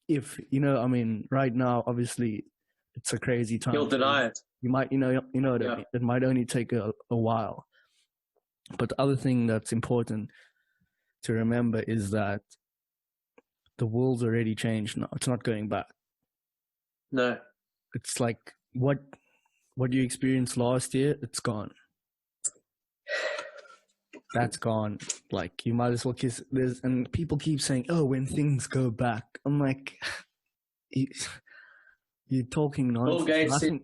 If I mean, right now, obviously, it's a crazy time.
He'll deny it.
You might, what I mean? It might only take a while. But the other thing that's important to remember is that the world's already changed now. It's not going back.
No.
It's like what you experienced last year, it's gone. That's gone. Like, you might as well kiss this. And people keep saying, oh, when things go back. I'm like, you're talking nonsense.
Bill Gates said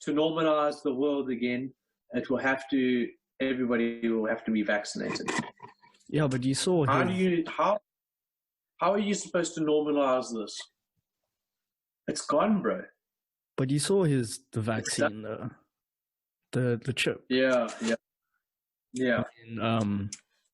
to normalize the world again, everybody will have to be vaccinated.
Yeah, but you saw
how are you supposed to normalize this? It's gone, bro.
But you saw the vaccine, the chip.
Yeah.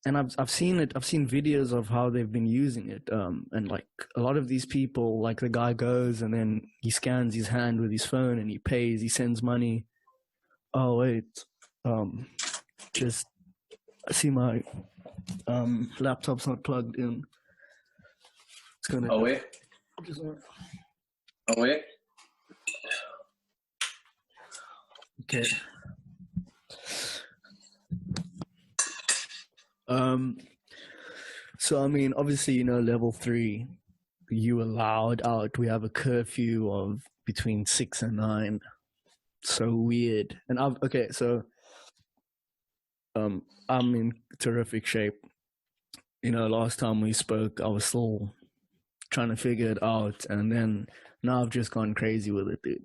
And I've seen it. I've seen videos of how they've been using it. And like a lot of these people, like the guy goes and then he scans his hand with his phone and he pays. He sends money. Oh wait, just I see my laptop's not plugged in. It's gonna.
Oh wait.
Okay. So I mean, obviously, level 3, you allowed out. We have a curfew of between 6 and 9. So weird. And I'm in terrific shape. Last time we spoke, I was still trying to figure it out, and then now I've just gone crazy with it, dude.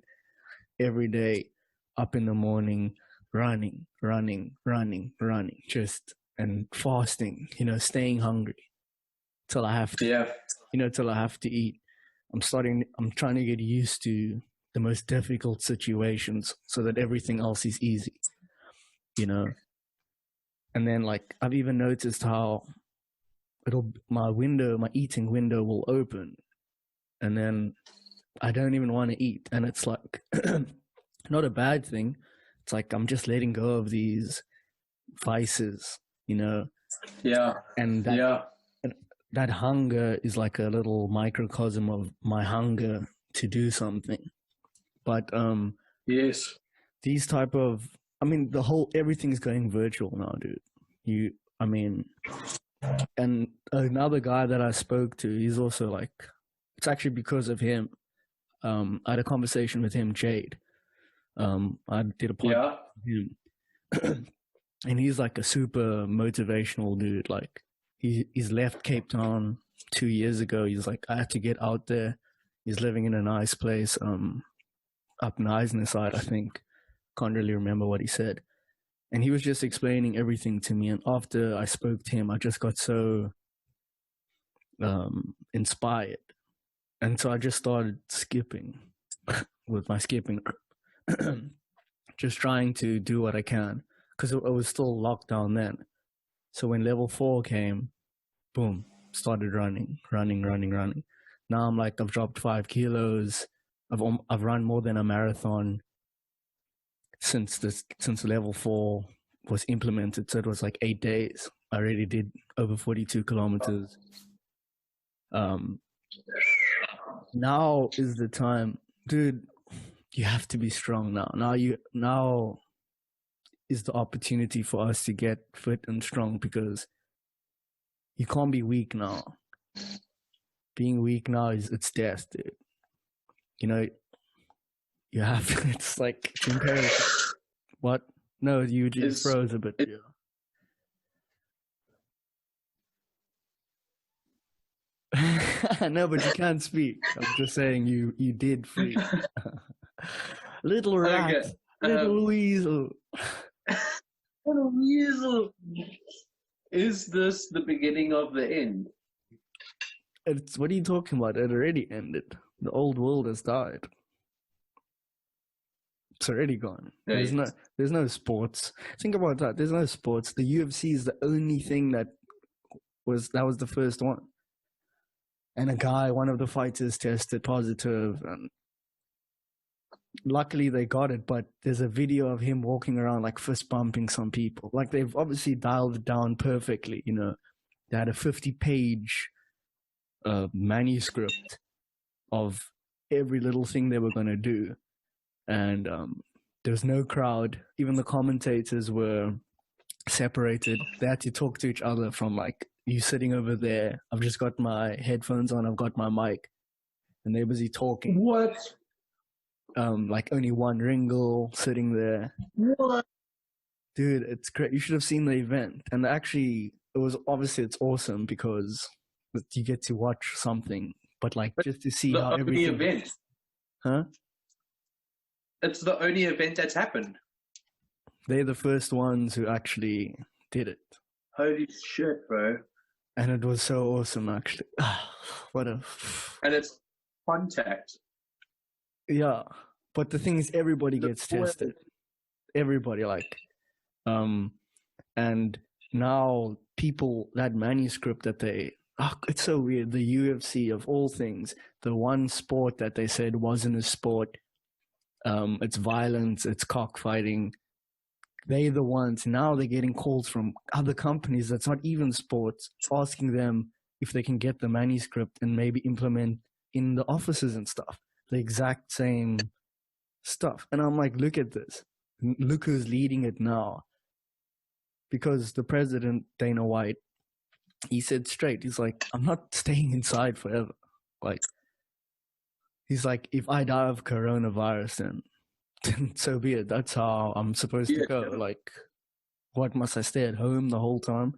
Every day, up in the morning, running, just and fasting. Staying hungry till I have to.
Yeah.
Till I have to eat. I'm trying to get used to the most difficult situations so that everything else is easy. And then like I've even noticed how my eating window will open, and then I don't even want to eat, and it's like not a bad thing. It's like I'm just letting go of these vices,
Yeah.
And that hunger is like a little microcosm of my hunger to do something. But
yes,
these type of, everything's going virtual now, dude. And another guy that I spoke to, he's also like, it's actually because of him. I had a conversation with him, Jade. I did a podcast with him. And he's like a super motivational dude. Like he's left Cape Town 2 years ago. He's like, I had to get out there. He's living in a nice place, up Neisner side, I think. Can't really remember what he said. And he was just explaining everything to me. And after I spoke to him, I just got so inspired. And so I just started skipping with my skipping, just trying to do what I can. Because it was still locked down then. So when level 4 came, boom, started running. Now I'm like, I've dropped 5 kilos. I've run more than a marathon since level 4 was implemented. So it was like 8 days. I already did over 42 kilometers. Now is the time, dude. You have to be strong now. Now is the opportunity for us to get fit and strong, because you can't be weak now. Being weak now it's death, dude. You have to, it's like imperative. What? No, you just froze a bit. No, but you can't speak. I'm just saying you did freeze. Little rat, okay. Little weasel.
Little weasel. Is this the beginning of the end?
What are you talking about? It already ended. The old world has died. It's already gone. There's no sports. Think about that. There's no sports. The UFC is the only thing that was the first one. And one of the fighters tested positive, and luckily they got it, but there's a video of him walking around like fist bumping some people. Like they've obviously dialed it down perfectly. You know, they had a 50-page manuscript of every little thing they were going to do, and there was no crowd. Even the commentators were separated. They had to talk to each other from like, you sitting over there, I've just got my headphones on, I've got my mic, and they're busy talking.
What?
Like only one Ringle sitting there.
What?
Dude, it's great. You should have seen the event. And actually, it's awesome because you get to watch something, but like just to see how everything.
The event.
Huh?
It's the only event that's happened.
They're the first ones who actually did it.
Holy shit, bro.
And it was so awesome, actually.
And it's contact.
Yeah. But the thing is, everybody gets tested. Everybody, like. And now people, that manuscript that it's so weird. The UFC, of all things, the one sport that they said wasn't a sport, it's violence, it's cockfighting. They're the ones, now they're getting calls from other companies that's not even sports, asking them if they can get the manuscript and maybe implement in the offices and stuff, the exact same stuff. And I'm like, look at this. Look who's leading it now. Because the president, Dana White, he said straight, he's like, I'm not staying inside forever. Like, he's like, if I die of coronavirus, then so be it. That's how I'm supposed to go. Like, what, must I stay at home the whole time?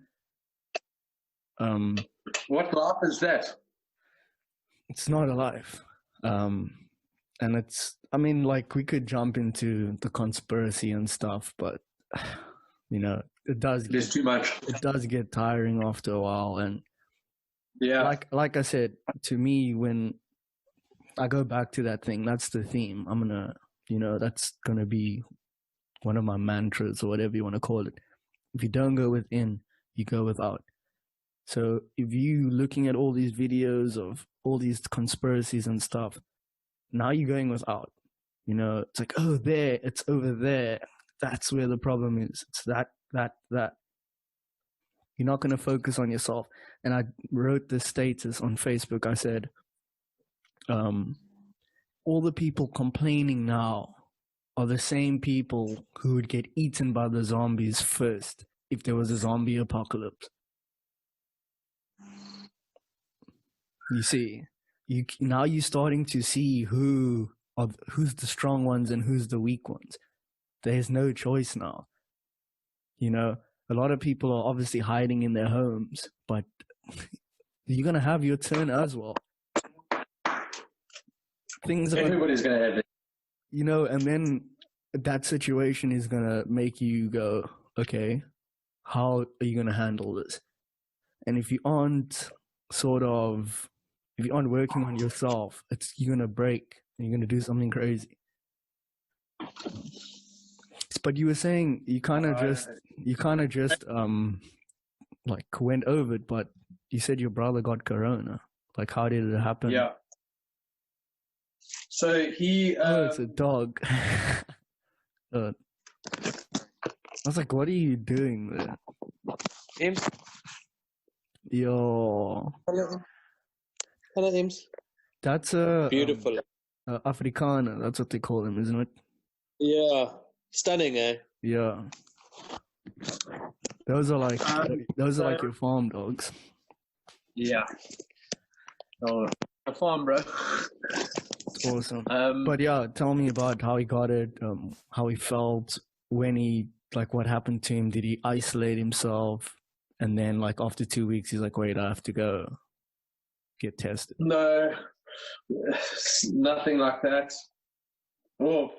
What life is that?
It's not a life. And it's, I mean, like, we could jump into the conspiracy and stuff, but, you know, there's
too much.
It does get tiring after a while. And
yeah,
like I said, to me, when I go back to that thing, that's the theme. I'm gonna, you know, that's gonna be one of my mantras or whatever you want to call it. If you don't go within, you go without. So if you looking at all these videos of all these conspiracies and stuff, now you're going without. You know, it's like, oh, there, it's over there. That's where the problem is. It's that. You're not going to focus on yourself. And I wrote this status on Facebook. I said, all the people complaining now are the same people who would get eaten by the zombies first if there was a zombie apocalypse. You see, now you're starting to see who's the strong ones and who's the weak ones. There's no choice now. You know, a lot of people are obviously hiding in their homes, but you're going to have your turn as well.
Everybody's going to have it.
You know, and then that situation is going to make you go, okay, how are you going to handle this? And if you aren't working on yourself, you're going to break and you're going to do something crazy. But you were saying you kind of just like went over it, but you said your brother got corona. Like, how did it happen?
Yeah. So he...
it's a dog. I was like, what are you doing there?
Ems?
Yo.
Hello, Ems.
That's a...
Beautiful.
Afrikaner, that's what they call him, isn't it?
Yeah. Stunning, eh?
Yeah. Those are like your farm dogs.
Yeah. Oh, a farm, bro.
It's awesome. But yeah, tell me about how he got it, how he felt when he, like, what happened to him. Did he isolate himself? And then, like, after 2 weeks, he's like, wait, I have to go get tested.
No, nothing like that. Oh,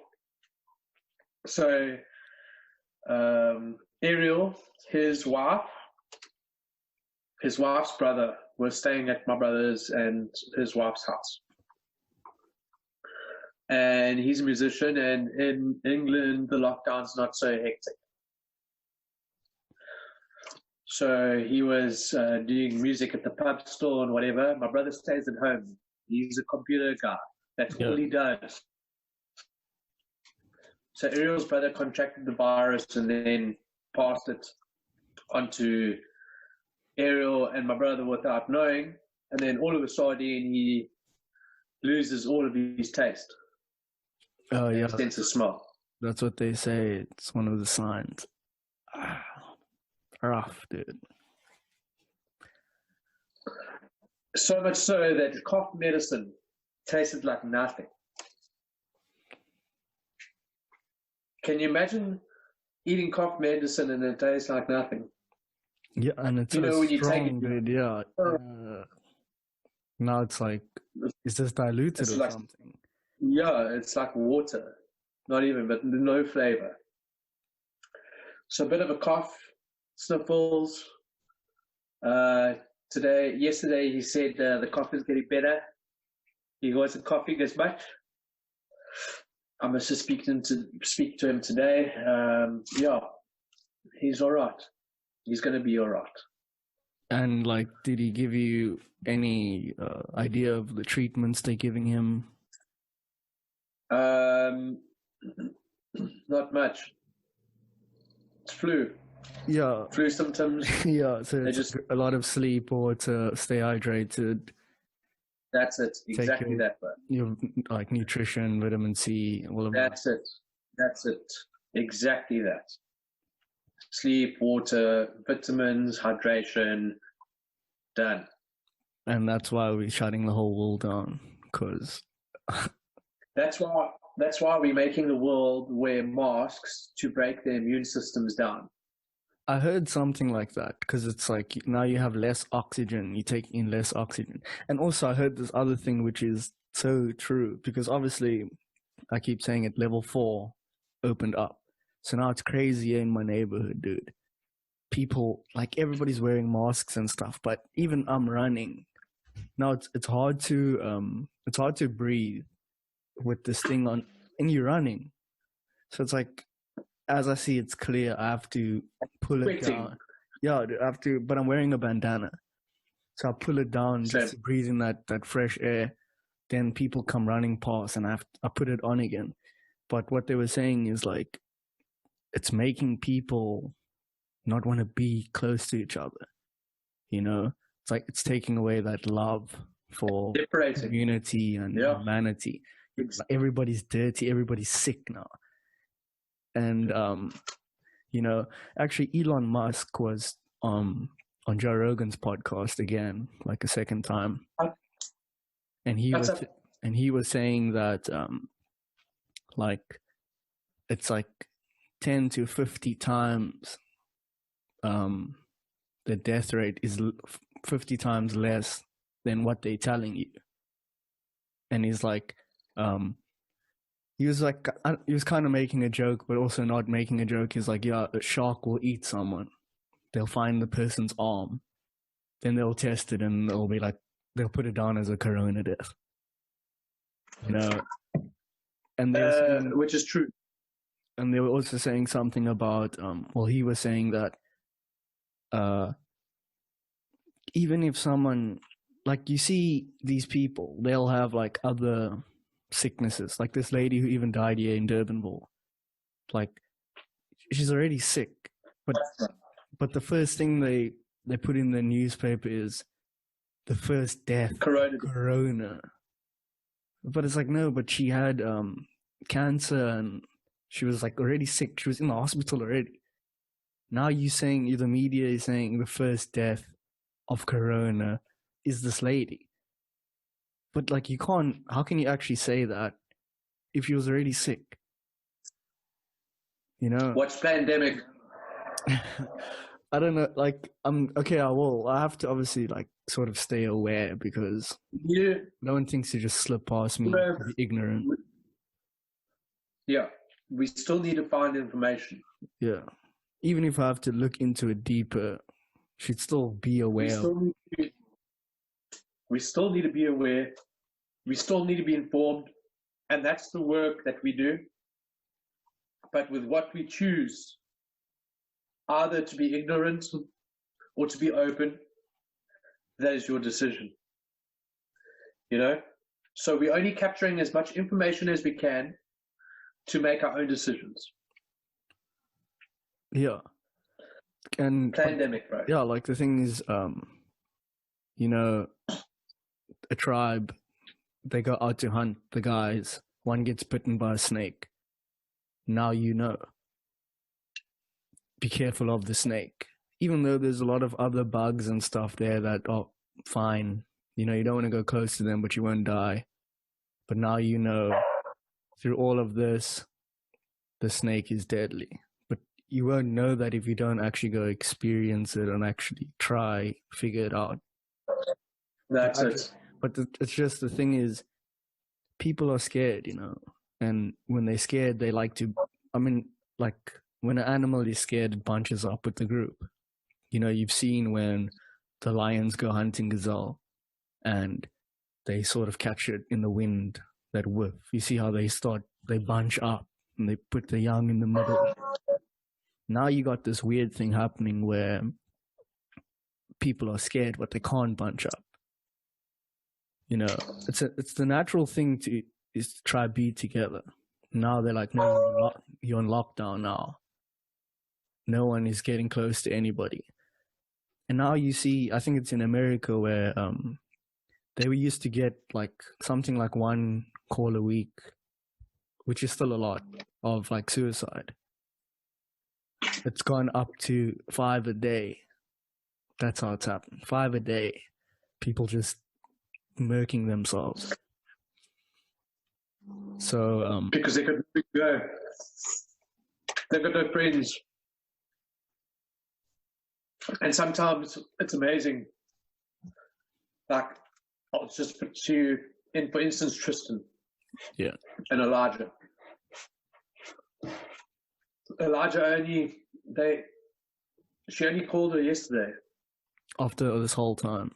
so Ariel, his wife's brother was staying at my brother's and his wife's house. And he's a musician, and in England, the lockdown's not so hectic. So he was doing music at the pub store and whatever. My brother stays at home. He's a computer guy. That's all he does. So Ariel's brother contracted the virus and then passed it onto Ariel and my brother without knowing. And then all of a sudden, he loses all of his taste.
Oh yeah,
Sense of smell.
that's what they say. It's one of the signs. Rough, dude.
So much so that cough medicine tasted like nothing. Can you imagine eating cough medicine and it tastes like nothing?
Yeah, and it's
You
so
know, when you take
strong,
it,
dude. Yeah. Now it's like it's just diluted
It's
or
like-
something.
Yeah, it's like water. Not even, but no flavor. So a bit of a cough, sniffles. Yesterday he said the cough is getting better. He wasn't coughing as much. I must just speak to him today. Yeah, he's all right. He's going to be all right.
And like, did he give you any idea of the treatments they're giving him?
Not much. It's flu.
Yeah,
Flu symptoms.
yeah. So
They
it's
just-
a lot of sleep or to stay hydrated.
That's it. Exactly
your-
that. But
Your like nutrition, vitamin C, all of that.
that's it. That's it. Exactly that. Sleep, water, vitamins, hydration. Done.
And that's why we're shutting the whole world down. Because
That's why we're making the world wear masks to break their immune systems down.
I heard something like that. Because it's like now you have less oxygen. You take in less oxygen. And also I heard this other thing which is so true. Because obviously, I keep saying it, level 4 opened up. So now it's crazy in my neighborhood, dude. People, like everybody's wearing masks and stuff, but even I'm running. Now it's hard to breathe with this thing on, and you're running. So it's like, as I see it's clear, I have to pull it
Waiting.
down. Yeah, I have to, but I'm wearing a bandana. So I pull it down just to breathe in that fresh air. Then people come running past and I put it on again. But what they were saying is like, it's making people not want to be close to each other. You know, it's like it's taking away that love for
Separating.
community and
Yeah.
humanity. Everybody's dirty. Everybody's sick now. And you know, actually, Elon Musk was on Joe Rogan's podcast again, like a second time, and he was saying that like it's like 10 to 50 times the death rate is 50 times less than what they're telling you. And he's like, he was kind of making a joke, but also not making a joke. He's like, yeah, a shark will eat someone. They'll find the person's arm, then they'll test it, and they'll be like, they'll put it down as a corona death. You know, and
Which is true.
and they were also saying something about, he was saying that even if someone, like you see these people, they'll have like other sicknesses. Like this lady who even died here in Durbanville. Like she's already sick, but the first thing they put in the newspaper is the first death, corona. But it's like, no, but she had cancer and she was like already sick. She was in the hospital already. Now the media is saying the first death of corona is this lady. But like how can you actually say that if she was already sick? You know?
Watch Pandemic.
I don't know, like, okay, I have to obviously like sort of stay aware because no one thinks to just slip past me, to be ignorant.
Yeah, we still need to find information.
Yeah. Even if I have to look into it deeper, should still be aware.
We still need to be aware. We still need to be informed. And that's the work that we do. But with what we choose, either to be ignorant or to be open, that is your decision. You know? So we're only capturing as much information as we can to make our own decisions.
Yeah. And
Pandemic, bro.
yeah, like the thing is, you know, a tribe, they go out to hunt the guys. One gets bitten by a snake. Now you know. Be careful of the snake. Even though there's a lot of other bugs and stuff there that are fine. You know, you don't want to go close to them, but you won't die. But now you know, through all of this, the snake is deadly. But you won't know that if you don't actually go experience it and actually try, figure it out.
That's it.
But it's just, the thing is, people are scared, you know. And when they're scared, they like to, I mean, like, when an animal is scared, it bunches up with the group. You know, you've seen when the lions go hunting gazelle and they sort of catch it in the wind, that whiff. You see how they bunch up and they put the young in the middle. Now you got this weird thing happening where people are scared, but they can't bunch up. You know, it's the natural thing is to try be together. Now they're like, no, you're on lockdown now. No one is getting close to anybody. And now you see, I think it's in America where they were used to get like something like 1 call a week, which is still a lot, of like suicide. It's gone up to 5 a day. That's how it's happened. 5 a day. People just murking themselves. So
because they got no go. They've got no friends. And sometimes it's amazing. Like, I'll just put you in, for instance, Tristan.
Yeah.
And Elijah. Elijah she only called her yesterday.
After this whole time.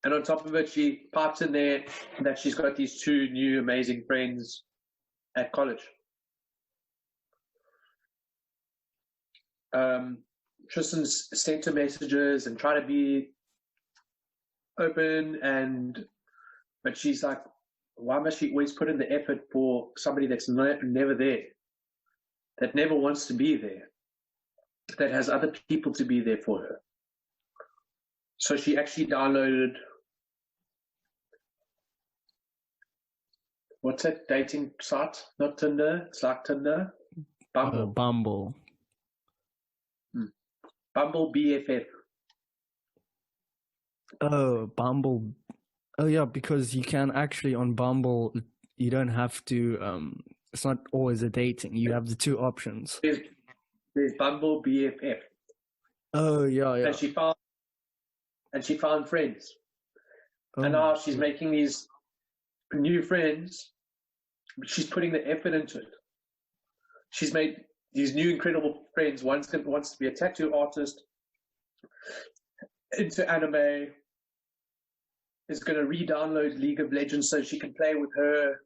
And on top of it, she pipes in there that she's got these 2 new amazing friends at college. Tristan's sent her messages and try to be open, but she's like, why must she always put in the effort for somebody that's never there, that never wants to be there, that has other people to be there for her? So she actually downloaded, what's that dating site? Not Tinder, it's like Tinder. Bumble.
Bumble.
Bumble BFF.
Oh, Bumble. Oh, yeah, because you can actually, on Bumble, you don't have to, it's not always a dating. You have the 2 options.
There's Bumble BFF.
Oh, yeah.
And she found friends.
Oh,
and now she's making these new friends, but she's putting the effort into it. She's made these new incredible friends. One wants to be a tattoo artist, into anime, is going to re-download League of Legends so she can play with her.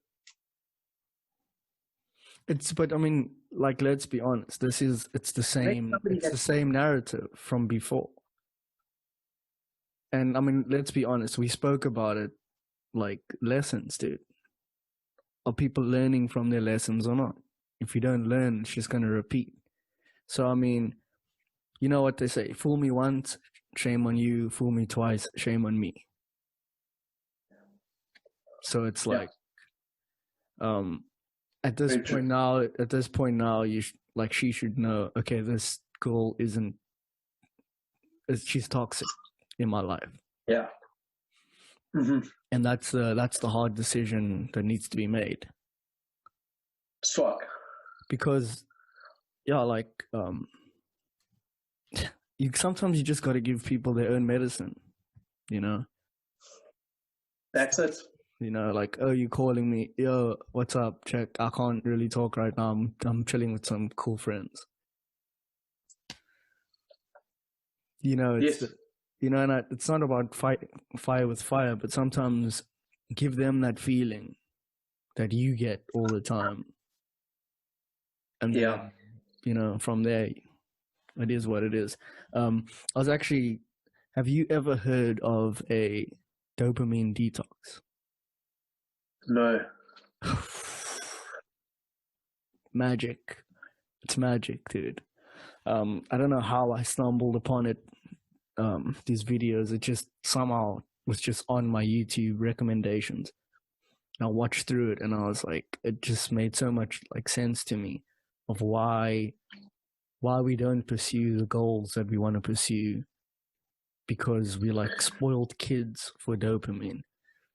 But I mean, like, let's be honest. It's the same narrative from before. And I mean, let's be honest. We spoke about it, like lessons, dude. Are people learning from their lessons or not? If you don't learn, it's just going to repeat. So, I mean, you know what they say, fool me once, shame on you, fool me twice, shame on me. So it's like, at this point now, she should know, okay, this girl she's toxic in my life.
Yeah. Mm-hmm.
And that's the hard decision that needs to be made.
Swag.
Because, yeah, like, sometimes you just got to give people their own medicine, you know?
That's it.
You know, like, oh, you calling me? Yo, what's up? Check. I can't really talk right now. I'm chilling with some cool friends. You know, and it's not about fire with fire, but sometimes give them that feeling that you get all the time. And then, you know, from there, it is what it is. Have you ever heard of a dopamine detox?
No.
Magic. It's magic, dude. I don't know how I stumbled upon it. These videos, it just somehow was just on my YouTube recommendations. I watched through it and I was like, it just made so much like sense to me of why we don't pursue the goals that we want to pursue, because we like spoiled kids for dopamine.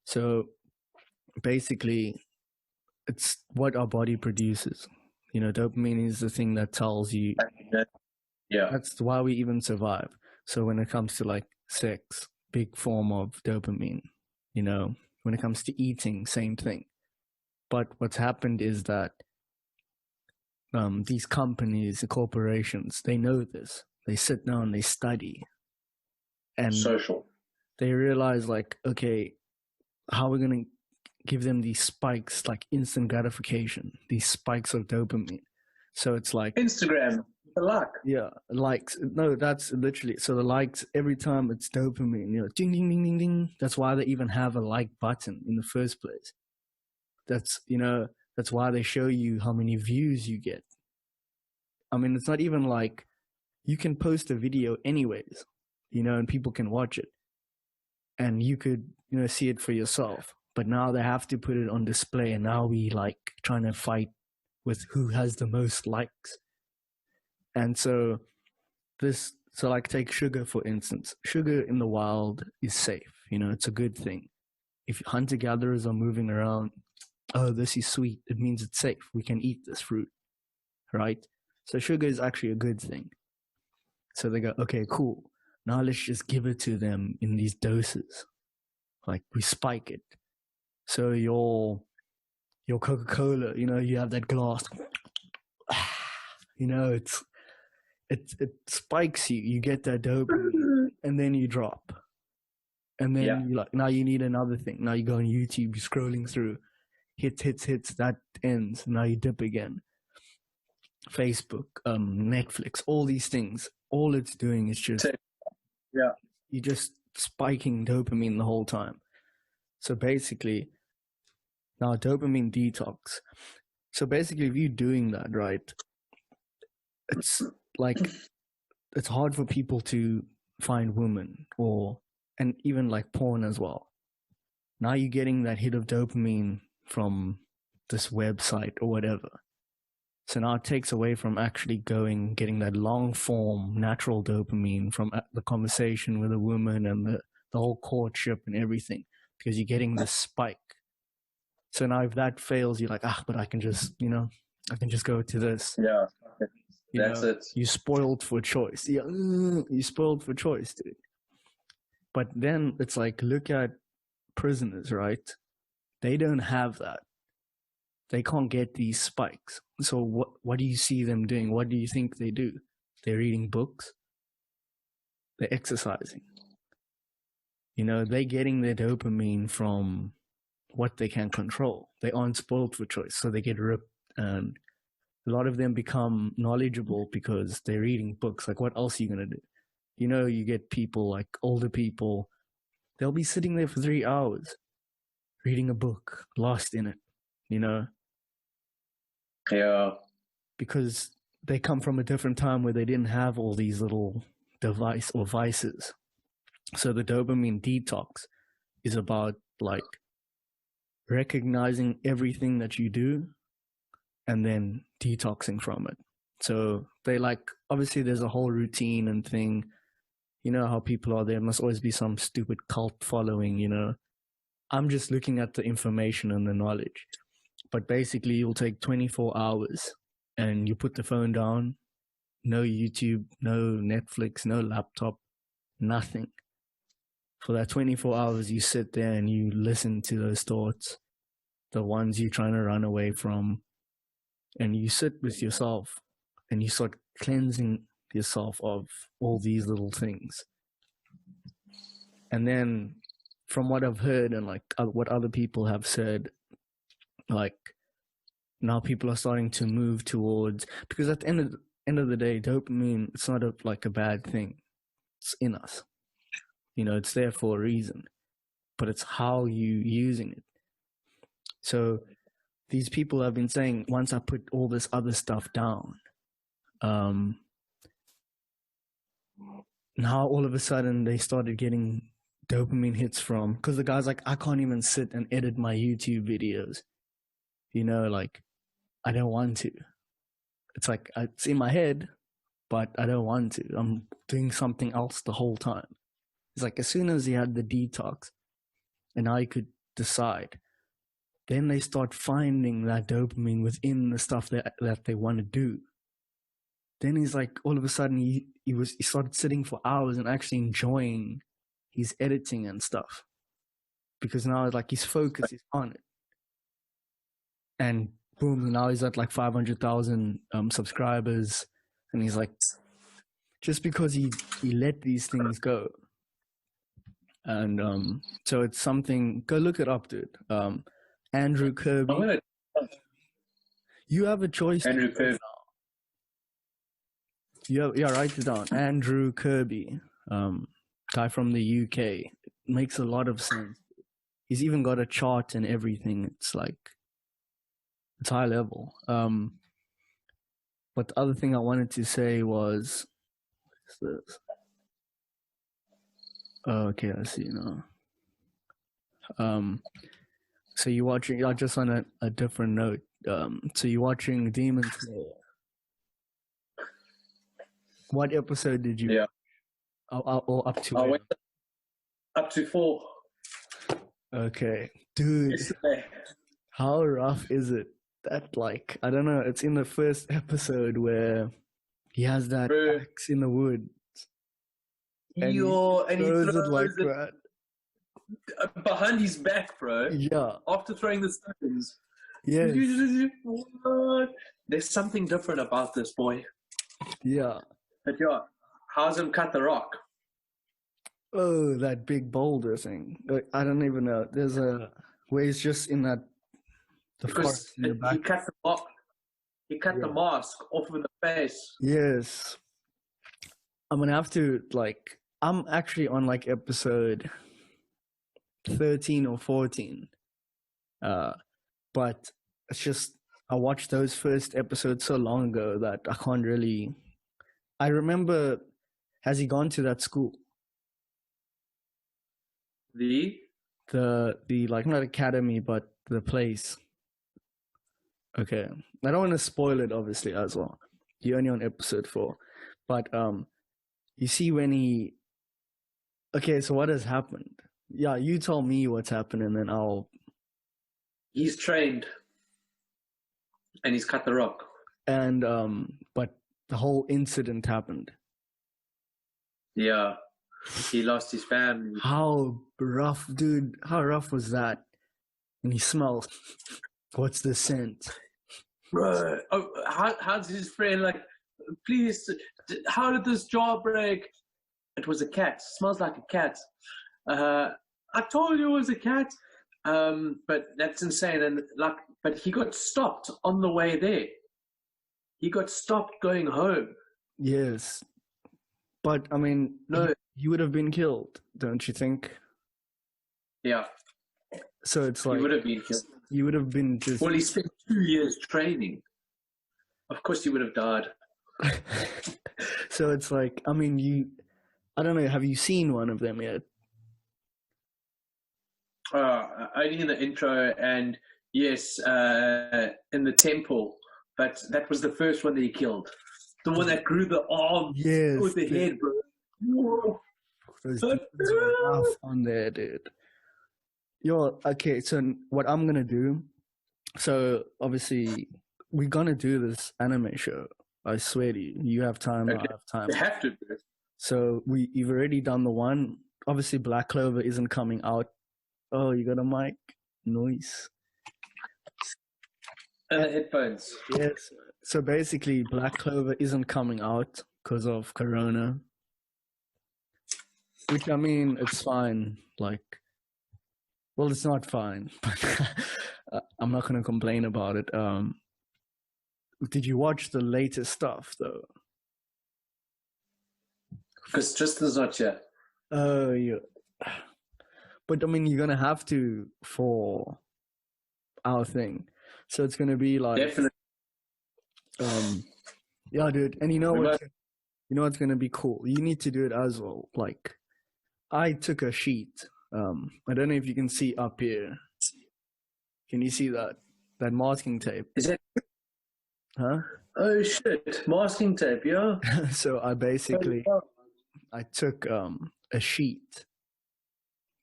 So basically, it's what our body produces. You know, dopamine is the thing that tells you.
Yeah.
That's why we even survive. So when it comes to like sex, big form of dopamine. You know, when it comes to eating, same thing. But what's happened is that these companies, the corporations, they know this. They sit down, they study, and
Social.
they realize like, okay, how are we going to give them these spikes, like instant gratification, these spikes of dopamine. So it's like
Instagram, the like.
Yeah, likes. No, that's literally, so the likes, every time it's dopamine, you know, ding, ding, ding, ding, ding. That's why they even have a like button in the first place. That's, you know, that's why they show you how many views you get. I mean, it's not even like you can post a video anyways, you know, and people can watch it. And you could, you know, see it for yourself. But now they have to put it on display, and now we like trying to fight with who has the most likes. And so like take sugar, for instance. Sugar in the wild is safe. You know, it's a good thing. If hunter-gatherers are moving around, oh, this is sweet, it means it's safe. We can eat this fruit, right? So sugar is actually a good thing. So they go, okay, cool. Now let's just give it to them in these doses. Like we spike it. So your Coca-Cola, you know, you have that glass, you know, it spikes you. You get that dopamine, and then you drop. And then you like, now you need another thing. Now you go on YouTube, you're scrolling through, hits, that ends. Now you dip again. Facebook, Netflix, all these things. All it's doing is just, you're just spiking dopamine the whole time. So basically, now dopamine detox. So basically, if you're doing that, right, it's like, it's hard for people to find women, and even like porn as well. Now you're getting that hit of dopamine from this website or whatever. So now it takes away from actually getting that long form natural dopamine from the conversation with a woman and the whole courtship and everything, because you're getting this spike. So now if that fails, you're like, but I can just, you know, I can just go to this.
Yeah, that's it.
You spoiled for choice. Yeah, you spoiled for choice, dude. But then it's like, look at prisoners, right? They don't have that. They can't get these spikes. So what do you see them doing? What do you think they do? They're reading books. They're exercising. You know, they're getting their dopamine from what they can control. They aren't spoiled for choice, so they get ripped. And a lot of them become knowledgeable because they're reading books. Like, what else are you going to do? You know, you get people like older people, they'll be sitting there for 3 hours reading a book, lost in it, you know?
Yeah.
Because they come from a different time where they didn't have all these little vices. So the dopamine detox is about like recognizing everything that you do and then detoxing from it. So they like, obviously there's a whole routine and thing. You know how people are, there must always be some stupid cult following, you know. I'm just looking at the information and the knowledge. But basically you'll take 24 hours and you put the phone down, no YouTube, no Netflix, no laptop, nothing. For that 24 hours, you sit there and you listen to those thoughts, the ones you're trying to run away from, and you sit with yourself and you start cleansing yourself of all these little things. And then from what I've heard and like what other people have said, like now people are starting to move towards, because at the end of the day, dopamine, it's not like a bad thing. It's in us. You know, it's there for a reason, but it's how you using it. So these people have been saying once I put all this other stuff down, now all of a sudden they started getting dopamine hits from, because the guy's like, I can't even sit and edit my YouTube videos. You know, like, I don't want to. It's like, it's in my head, but I don't want to. I'm doing something else the whole time. It's like, as soon as he had the detox and I could decide, then they start finding that dopamine within the stuff that they want to do. Then he's like, all of a sudden he started sitting for hours and actually enjoying his editing and stuff, because now like his focus is on it. And boom, now he's at like 500,000 subscribers, and he's like, just because he let these things go. And so it's something. Go look it up, dude. Andrew Kirby. You have a choice.
Andrew Kirby.
Yeah, write it down. Andrew Kirby, guy from the UK. It makes a lot of sense. He's even got a chart and everything. It's like, it's high level. But the other thing I wanted to say was, what's this? Okay, I see now. So you're watching, just on a different note, so you're watching Demon Slayer. What episode did you?
Yeah.
Or up to?
Up to 4.
Okay, dude. How rough is it? That, like, I don't know. It's in the first episode where he has that axe in the wood. And he throws it like that
behind his back, bro.
Yeah.
After throwing the stones.
Yes.
What? There's something different about this boy.
Yeah.
But yeah, how's him cut the rock?
Oh, that big boulder thing. I don't even know. There's a where he's just in that the forest in the back.
He cut the rock. He cut the mask off of the face.
Yes. I'm gonna have to, like, I'm actually on like episode 13 or 14. But it's just, I watched those first episodes so long ago that I can't really. I remember, has he gone to that school? The like, not academy, but the place. Okay. I don't want to spoil it, obviously, as well. You're only on episode 4. But you see when he. Okay, so what has happened? Yeah, you tell me what's happened, and then I'll.
He's trained, and he's cut the rock.
And but the whole incident happened.
Yeah, he lost his family.
How rough, dude? How rough was that? And he smells. What's the scent?
Bro, how's his friend like? Please, how did this jaw break? It was a cat. It smells like a cat. I told you it was a cat. But that's insane. And like, but he got stopped on the way there. He got stopped going home.
Yes, but I mean,
no,
he would have been killed, don't you think?
Yeah.
So it's like
he would have been killed.
You would have been just.
Well, he spent 2 years training. Of course, he would have died.
So it's like, I mean, I don't know. Have you seen one of them yet?
Only in the intro, and yes, in the temple. But that was the first one that he killed. The one that grew the arm with the head, bro. Whoa.
Those demons were rough on there, dude. Okay, so what I'm going to do, so obviously we're going to do this anime show. I swear to you. You have time, okay. I have time.
You have to do it. So
you've already done the one. Obviously Black Clover isn't coming out. Oh, you got a mic? Noise.
Headphones.
Yes. So basically, Black Clover isn't coming out because of Corona. Which, I mean, it's fine. Like, well, it's not fine. But I'm not going to complain about it. Did you watch the latest stuff, though?
Because Tristan's not yet.
Oh, yeah. But, I mean, you're going to have to for our thing. So it's gonna be like,
Definitely.
yeah, dude. And you know
We
what? You know what's gonna be cool? You need to do it as well. Like, I took a sheet. I don't know if you can see up here. Can you see that masking tape?
Is it?
Huh?
Oh shit! Masking tape, yeah.
So I basically I took a sheet,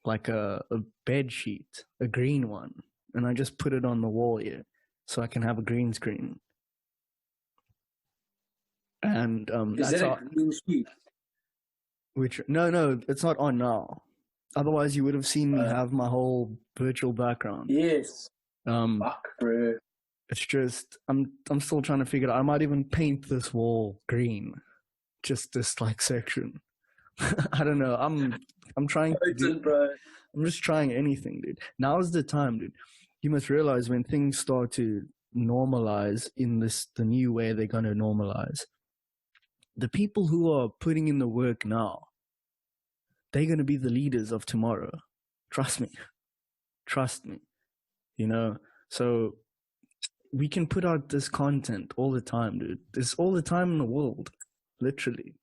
like a bed sheet, a green one, and I just put it on the wall here, so I can have a green screen. And
Is
that's
that
how,
a green sheet?
which no, it's not on now. Otherwise, you would have seen me have my whole virtual background.
Yes. Fuck, bro.
It's just I'm still trying to figure it out. I might even paint this wall green, just this like section. I don't know. I'm trying to do,
Bro.
I'm just trying anything, dude. Now's the time, dude. You must realize when things start to normalize in the new way they're gonna normalize. The people who are putting in the work now, they're gonna be the leaders of tomorrow. Trust me. Trust me. You know? So we can put out this content all the time, dude. There's all the time in the world. Literally.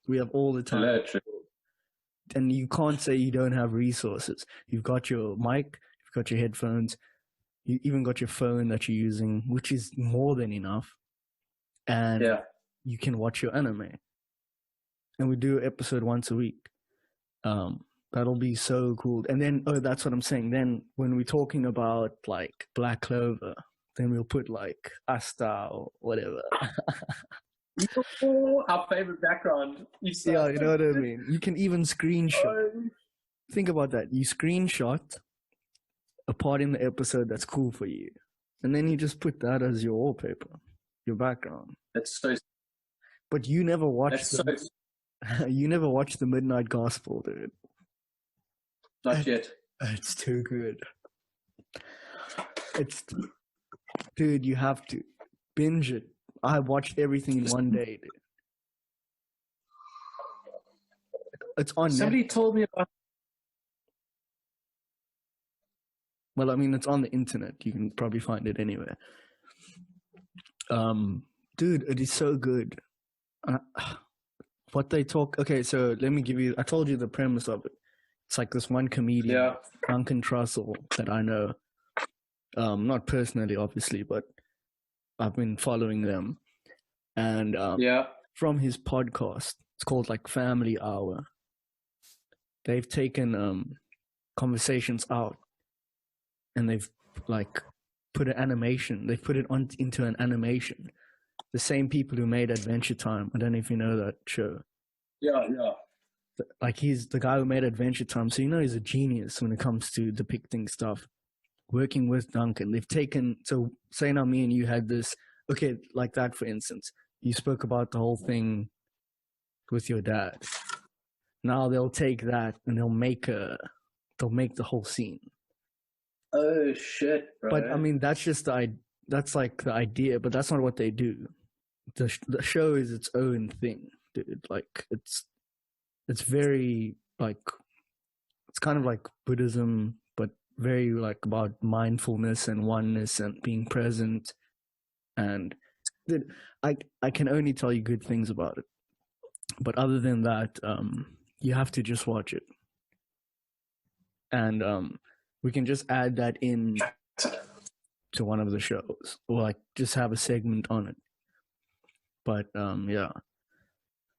We have all the time.
Literally.
And you can't say you don't have resources. You've got your mic, you've got your headphones, you even got your phone that you're using, which is more than enough. And you can watch your anime. And we do an episode once a week. That'll be so cool. And then, that's what I'm saying. Then when we're talking about like Black Clover, then we'll put like Asta or whatever.
Our favorite background.
Yeah, you know what I mean? You can even screenshot. Think about that. You screenshot a part in the episode that's cool for you. And then you just put that as your wallpaper, your background.
That's so.
But you never watched you never watched the Midnight Gospel, dude.
Not yet.
It's too good. Dude, you have to binge it. I watched everything in one day, dude. It's on
Somebody told me about.
Well, I mean, it's on the internet. You can probably find it anywhere. Dude, it is so good. What they talk. Okay, so let me give you. I told you the premise of it. It's like this one comedian, Duncan Trussell, that I know. Not personally, obviously, but I've been following them. And from his podcast, it's called like Family Hour. They've taken conversations out and they've like put an animation. They've put it into an animation. The same people who made Adventure Time. I don't know if you know that show.
Yeah.
Like he's the guy who made Adventure Time. So you know he's a genius when it comes to depicting stuff. Working with Duncan. They've taken, so say now me and you had this, okay, like that for instance. You spoke about the whole thing with your dad. Now they'll take that and they'll make the whole scene.
Oh shit, bro.
But I mean, that's like the idea, but that's not what they do. The show is its own thing, dude. Like it's very like, it's kind of like Buddhism, but very like about mindfulness and oneness and being present. And dude, I can only tell you good things about it. But other than that, you have to just watch it. And we can just add that in to one of the shows, or like just have a segment on it. But yeah.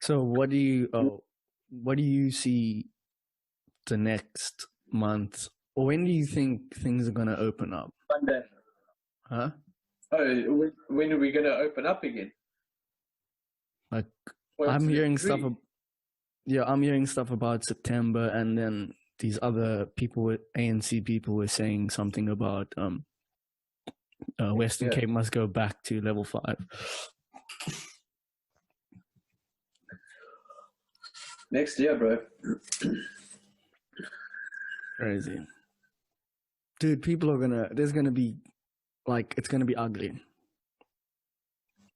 So what do you see the next month, or when do you think things are gonna open up?
Monday.
Huh?
Oh, when are we gonna open up again?
Like I'm hearing stuff. I'm hearing stuff about September, and then these other people, ANC people, were saying something about Western Cape must go back to level 5.
Next year, bro.
Crazy. Dude, there's gonna be, like, it's gonna be ugly.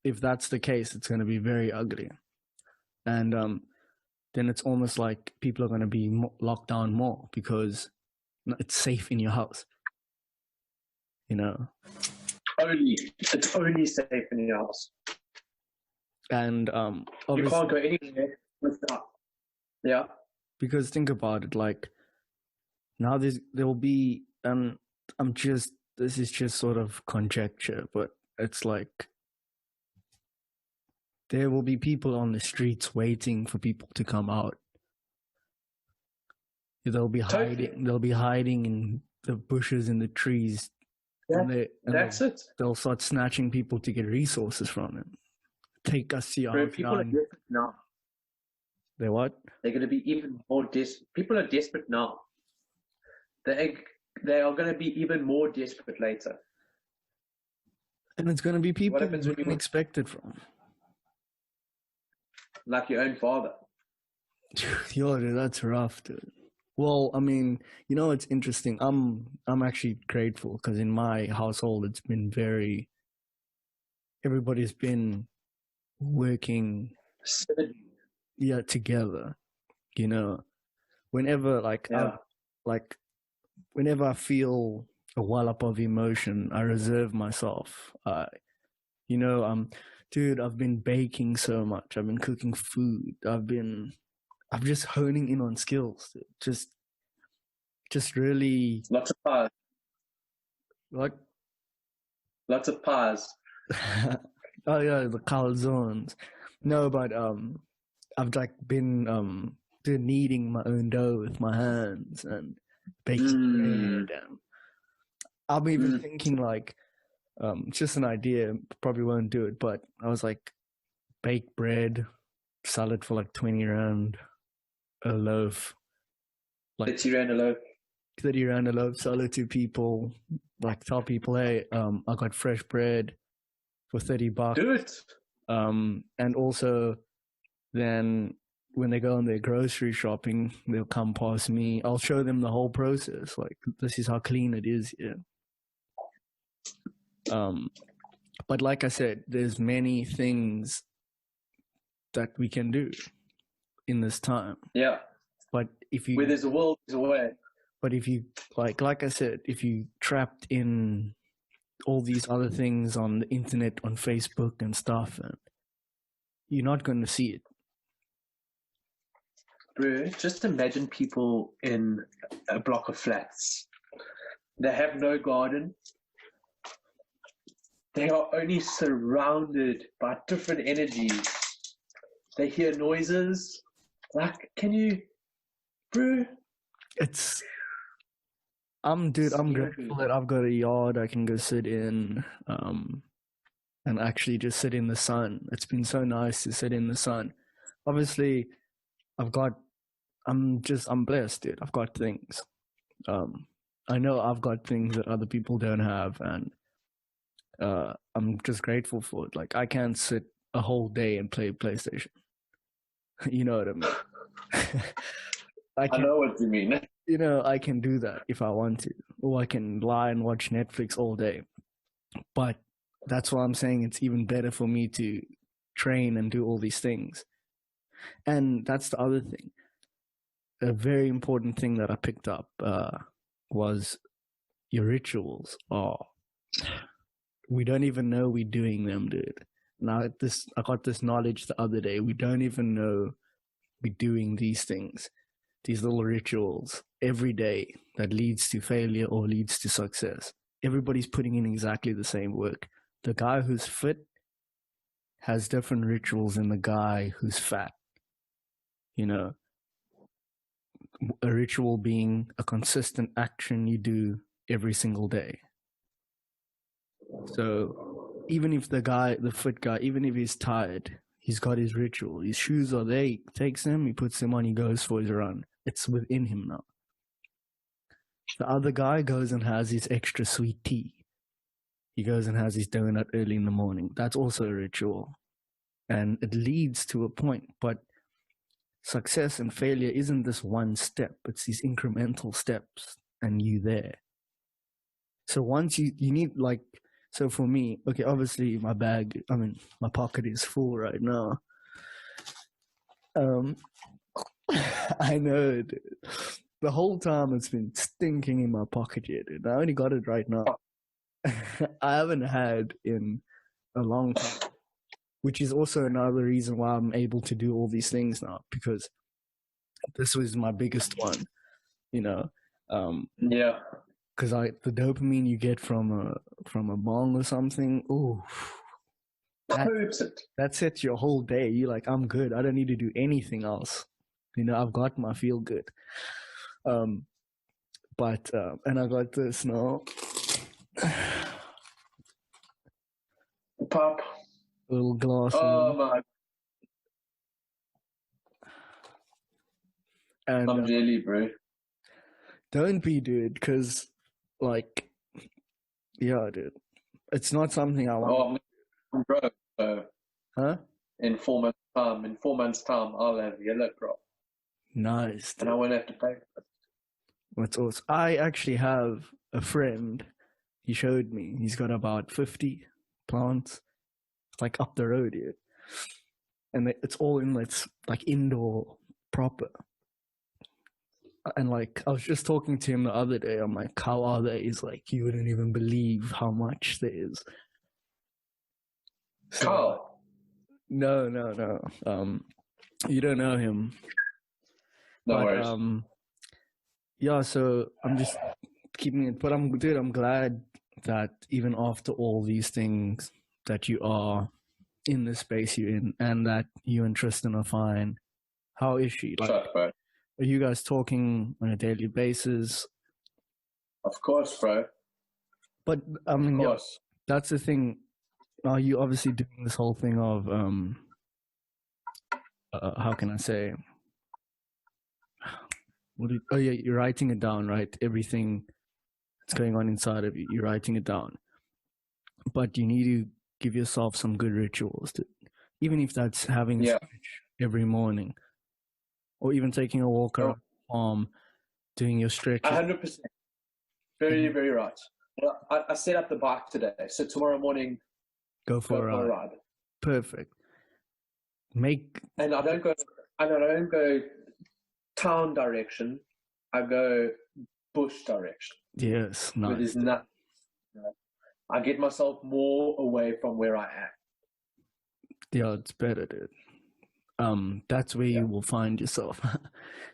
If that's the case, it's gonna be very ugly. And then it's almost like people are gonna be locked down more because it's safe in your house. You know?
it's only safe in your house.
And
You
obviously,
can't go anywhere without. Yeah.
because think about it, like now there will be, this is just sort of conjecture, but it's like there will be people on the streets waiting for people to come out. They'll be
Totally.
hiding. They'll be hiding in the bushes and the trees.
That's it.
They'll start snatching people to get resources from them. Take us to your
Bro,
house
people
now.
are desperate now.
They what?
They're going to be even more desperate. People are desperate now. They are going to be even more desperate later.
And it's going to be people you
happens when
wouldn't expect it from.
Like your own father.
Yo, dude, that's rough, dude. Well, I mean, you know, it's interesting. I'm actually grateful because in my household, it's been everybody's been working, together. You know, whenever whenever I feel a wallop of emotion, I reserve myself. Dude, I've been baking so much. I've been cooking food. I'm just honing in on skills. Just really.
Lots of pies.
What?
Lots of pies.
Oh yeah, the calzones. No, but I've been kneading my own dough with my hands and baking bread. And I'm even thinking it's just an idea. Probably won't do it, but I was like, bake bread, sell it for like 20 rand a loaf. Like
30 rand a loaf.
30 rand a loaf, sell it to people. Like tell people, hey, I got fresh bread for $30.
Do it.
And also then when they go on their grocery shopping, they'll come past me. I'll show them the whole process. Like, this is how clean it is here. But like I said, there's many things that we can do in this time.
Yeah.
But
where there's a will, there's a way.
But if you like I said, if you trapped in all these other things on the internet, on Facebook and stuff, and you're not going to see it.
Bro, just imagine people in a block of flats. They have no garden. They are only surrounded by different energies. They hear noises. Like, can you, bro?
I'm grateful that I've got a yard I can go sit in, and actually just sit in the sun. It's been so nice to sit in the sun. Obviously, I'm blessed, dude. I've got things. I know I've got things that other people don't have, and I'm just grateful for it. Like, I can't sit a whole day and play PlayStation. You know what I mean?
I know what you mean.
You know, I can do that if I want to, or I can lie and watch Netflix all day. But that's why I'm saying it's even better for me to train and do all these things. And that's the other thing. A very important thing that I picked up was your rituals. We don't even know we're doing them, dude. Now I got this knowledge the other day. We don't even know we're doing these things, these little rituals every day that leads to failure or leads to success. Everybody's putting in exactly the same work. The guy who's fit has different rituals than the guy who's fat. You know, a ritual being a consistent action you do every single day. So even if the fit guy, even if he's tired, he's got his ritual. His shoes are there, he takes them, he puts them on, he goes for his run. It's within him now. The other guy goes and has his extra sweet tea. He goes and has his donut early in the morning. That's also a ritual. And it leads to a point. But success and failure isn't this one step. It's these incremental steps and you there. So once you need, like, so for me, okay, obviously my pocket is full right now. I know, dude. The whole time it's been stinking in my pocket here, dude. I only got it right now. I haven't had in a long time, which is also another reason why I'm able to do all these things now, because this was my biggest one, you know.
Yeah.
Because the dopamine you get from a bong or something, ooh, that sets your whole day. You're like, I'm good. I don't need to do anything else. I've got my feel good. But and I got this now.
Pop.
A little glass.
Oh my.
And
I'm jelly, bro.
Don't be, dude, because like, yeah, dude, it's not something I want.
Oh, bro.
Huh?
In 4 months' time, I'll have yellow, bro.
Nice. Dude.
And I won't have to pay for it.
That's awesome. I actually have a friend. He showed me. He's got about 50 plants. It's like up the road here. And it's all it's like indoor proper. And like, I was just talking to him the other day. I'm like, how are they? He's like, you wouldn't even believe how much there is. So,
Carl?
No. You don't know him.
No worries.
Yeah, so I'm just keeping it. But I'm glad that even after all these things that you are in the space you're in, and that you and Tristan are fine. How is she? Like,
bro.
Are you guys talking on a daily basis?
Of course, bro.
But I mean, yeah, that's the thing. Are you obviously doing this whole thing of how can I say? You're writing it down, right? Everything that's going on inside of you, you're writing it down. But you need to give yourself some good rituals, even if that's having a stretch every morning, or even taking a walk around the farm, doing your stretches.
100%. Very, very right. I set up the bike today, so tomorrow morning,
go for a ride. Perfect.
And I don't go town direction. I go bush direction.
Yes, nice.
Where there's nothing. I get myself more away from where I am.
Yeah, it's better, dude. That's where you will find yourself.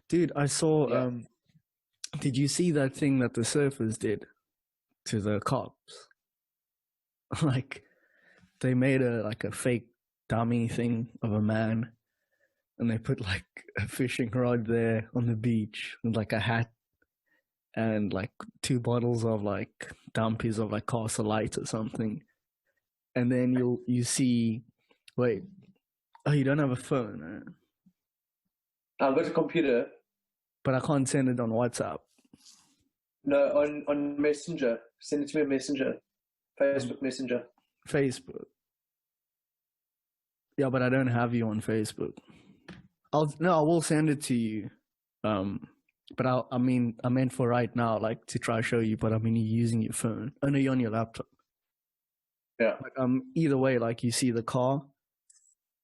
Dude, I saw did you see that thing that the surfers did to the cops? Like, they made a fake dummy thing of a man, and they put like a fishing rod there on the beach with like a hat and like 2 bottles of like dumpies of like Castle Light or something. And then you see, wait, oh, you don't have a phone?
I've got a computer.
But I can't send it on WhatsApp.
No, on Messenger. Send it to me on Messenger. Facebook Messenger. Facebook.
Yeah, but I don't have you on Facebook. I will send it to you. But I meant for right now, like to try to show you, but I mean, you're using your phone. Oh no, you're on your laptop.
Yeah.
But, either way, like you see the car,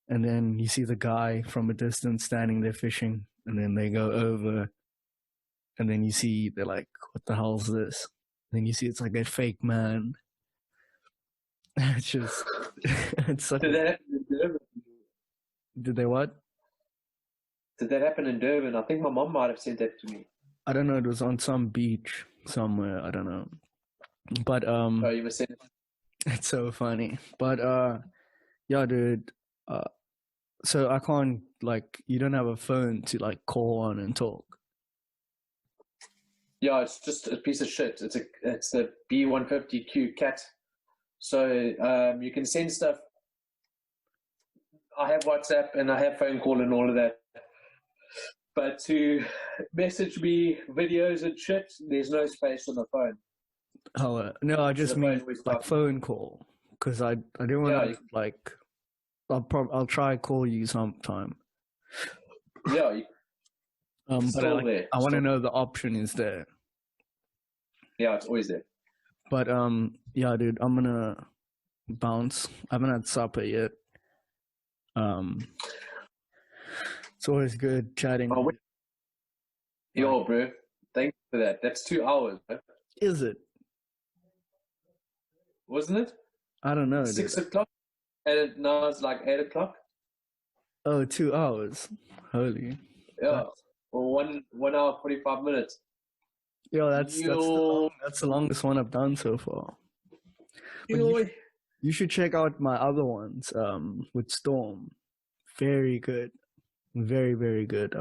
and then you see the guy from a distance standing there fishing, and then they go over, and then you see, they're like, what the hell's this? And then you see it's like a fake man. It's just, it's such
Did that happen in Durban?
Did they what?
Did that happen in Durban? I think my mom might have sent that to me.
I don't know. It was on some beach somewhere. I don't know. But
oh, you were saying
it's so funny. But yeah, dude. So I can't, like, you don't have a phone to like call on and talk.
Yeah, it's just a piece of shit. It's the B150Q cat. So you can send stuff. I have WhatsApp and I have phone call and all of that. But to message me videos and shit, there's no space on the phone.
Oh no, I just mean like phone call, because I didn't want to like. I'll try to call you sometime.
Yeah.
But I want to know the option is there.
Yeah, it's always there.
But yeah, dude, I'm gonna bounce. I haven't had supper yet. It's always good chatting.
Oh, yo, bro, thanks for that. That's 2 hours, bro.
Is it?
wasn't it?
I don't know, dude.
6 o'clock, and now it's like 8 o'clock.
Oh, 2 hours. Holy.
Yeah, or 1 hour 45 minutes.
Yo, that's
Yo.
the longest one I've done so far. But
Yo.
you should check out my other ones with Storm. Very good. Very, very good.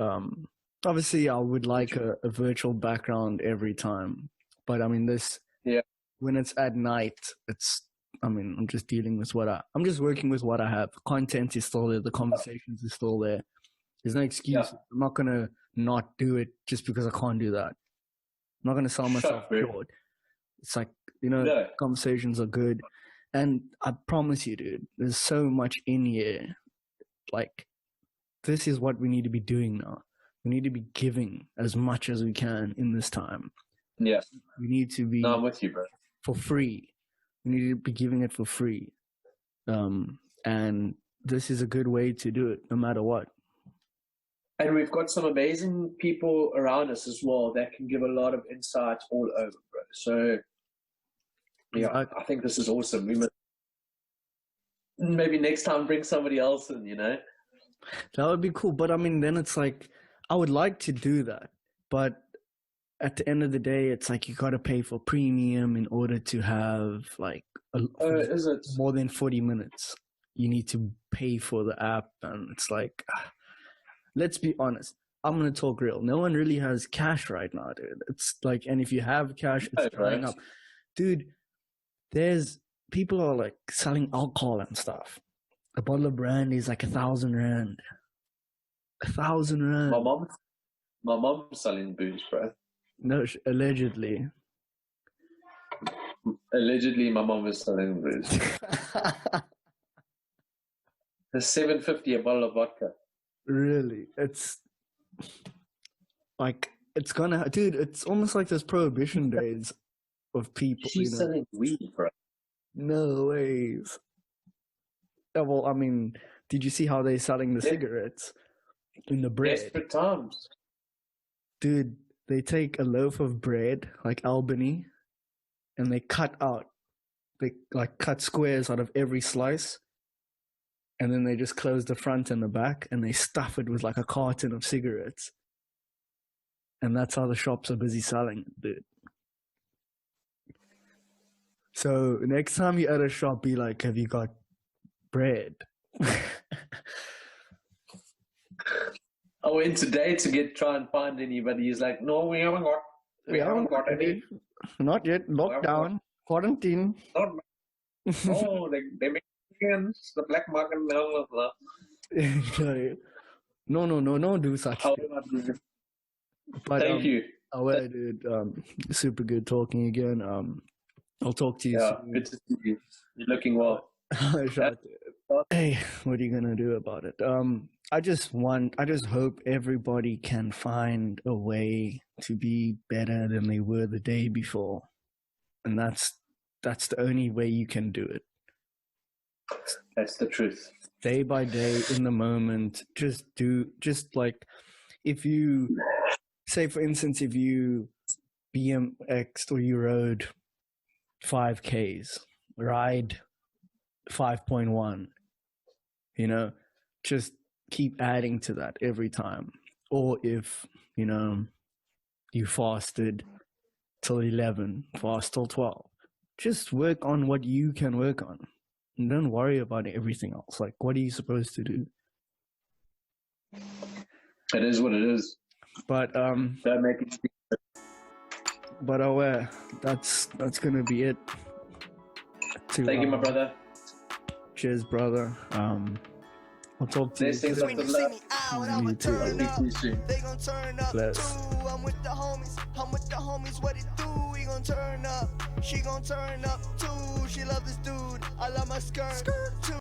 Obviously, I would like a virtual background every time. But, I mean, when it's at night, I'm just dealing with I'm just working with what I have. Content is still there. The conversations is still there. There's no excuse. Yeah. I'm not going to not do it just because I can't do that. I'm not going to sell myself short. It's like, conversations are good. And I promise you, dude, there's so much in here. Like, this is what we need to be doing now. We need to be giving as much as we can in this time.
Yeah.
We need to be...
No, I'm with you, bro.
For free. We need to be giving it for free. And this is a good way to do it, no matter what.
And we've got some amazing people around us as well that can give a lot of insights all over, bro. So, yeah, I think this is awesome. We must maybe next time bring somebody else in, That
would be cool. But, I mean, then it's like, I would like to do that. But at the end of the day, it's like you got to pay for premium in order to have, like, more than 40 minutes. You need to pay for the app. And it's like... Let's be honest. I'm going to talk real. No one really has cash right now, dude. It's like, and if you have cash, it's drying up. Dude, people are like selling alcohol and stuff. A bottle of brandy is like 1,000 rand. 1,000 rand.
My mom's selling booze, bro.
No, allegedly.
Allegedly, my mom is selling booze. It's $7.50 a bottle of vodka.
Really? It's like, it's gonna, dude, it's almost like those prohibition days of people.
She's selling weed, bro.
No ways. Yeah, well, I mean, did you see how they're selling the cigarettes in the bread?
Desperate times.
Dude, they take a loaf of bread, like Albany, and they cut squares out of every slice. And then they just close the front and the back, and they stuff it with like a carton of cigarettes. And that's how the shops are busy selling it, dude. So next time you're at a shop, be like, have you got bread?
I went today to try and find anybody. He's like, no, we haven't got any.
Not yet. Lockdown. Quarantine.
Oh, they make the black market, blah, blah, blah.
No, do such. But,
thank you.
Dude, super good talking again. I'll talk to you soon.
Good to see you. You're looking well.
Hey, what are you gonna do about it? I just hope everybody can find a way to be better than they were the day before. And that's the only way you can do it.
That's the truth.
Day by day, in the moment, just like, if you, say for instance, if you BMX'd or you rode 5Ks, ride 5.1, just keep adding to that every time. Or if, you fasted till 11, fast till 12, just work on what you can work on. And don't worry about everything else. Like, what are you supposed to do?
It is what it is.
But
don't make it.
But that's gonna be it.
Thank you, my brother.
Cheers, brother. I'll talk to you soon.
You too. I'll speak to you soon.
Bless.
I'm with the homies, what it do? We gon' turn up. She gon' turn up too. She love this dude. I love my skirt too.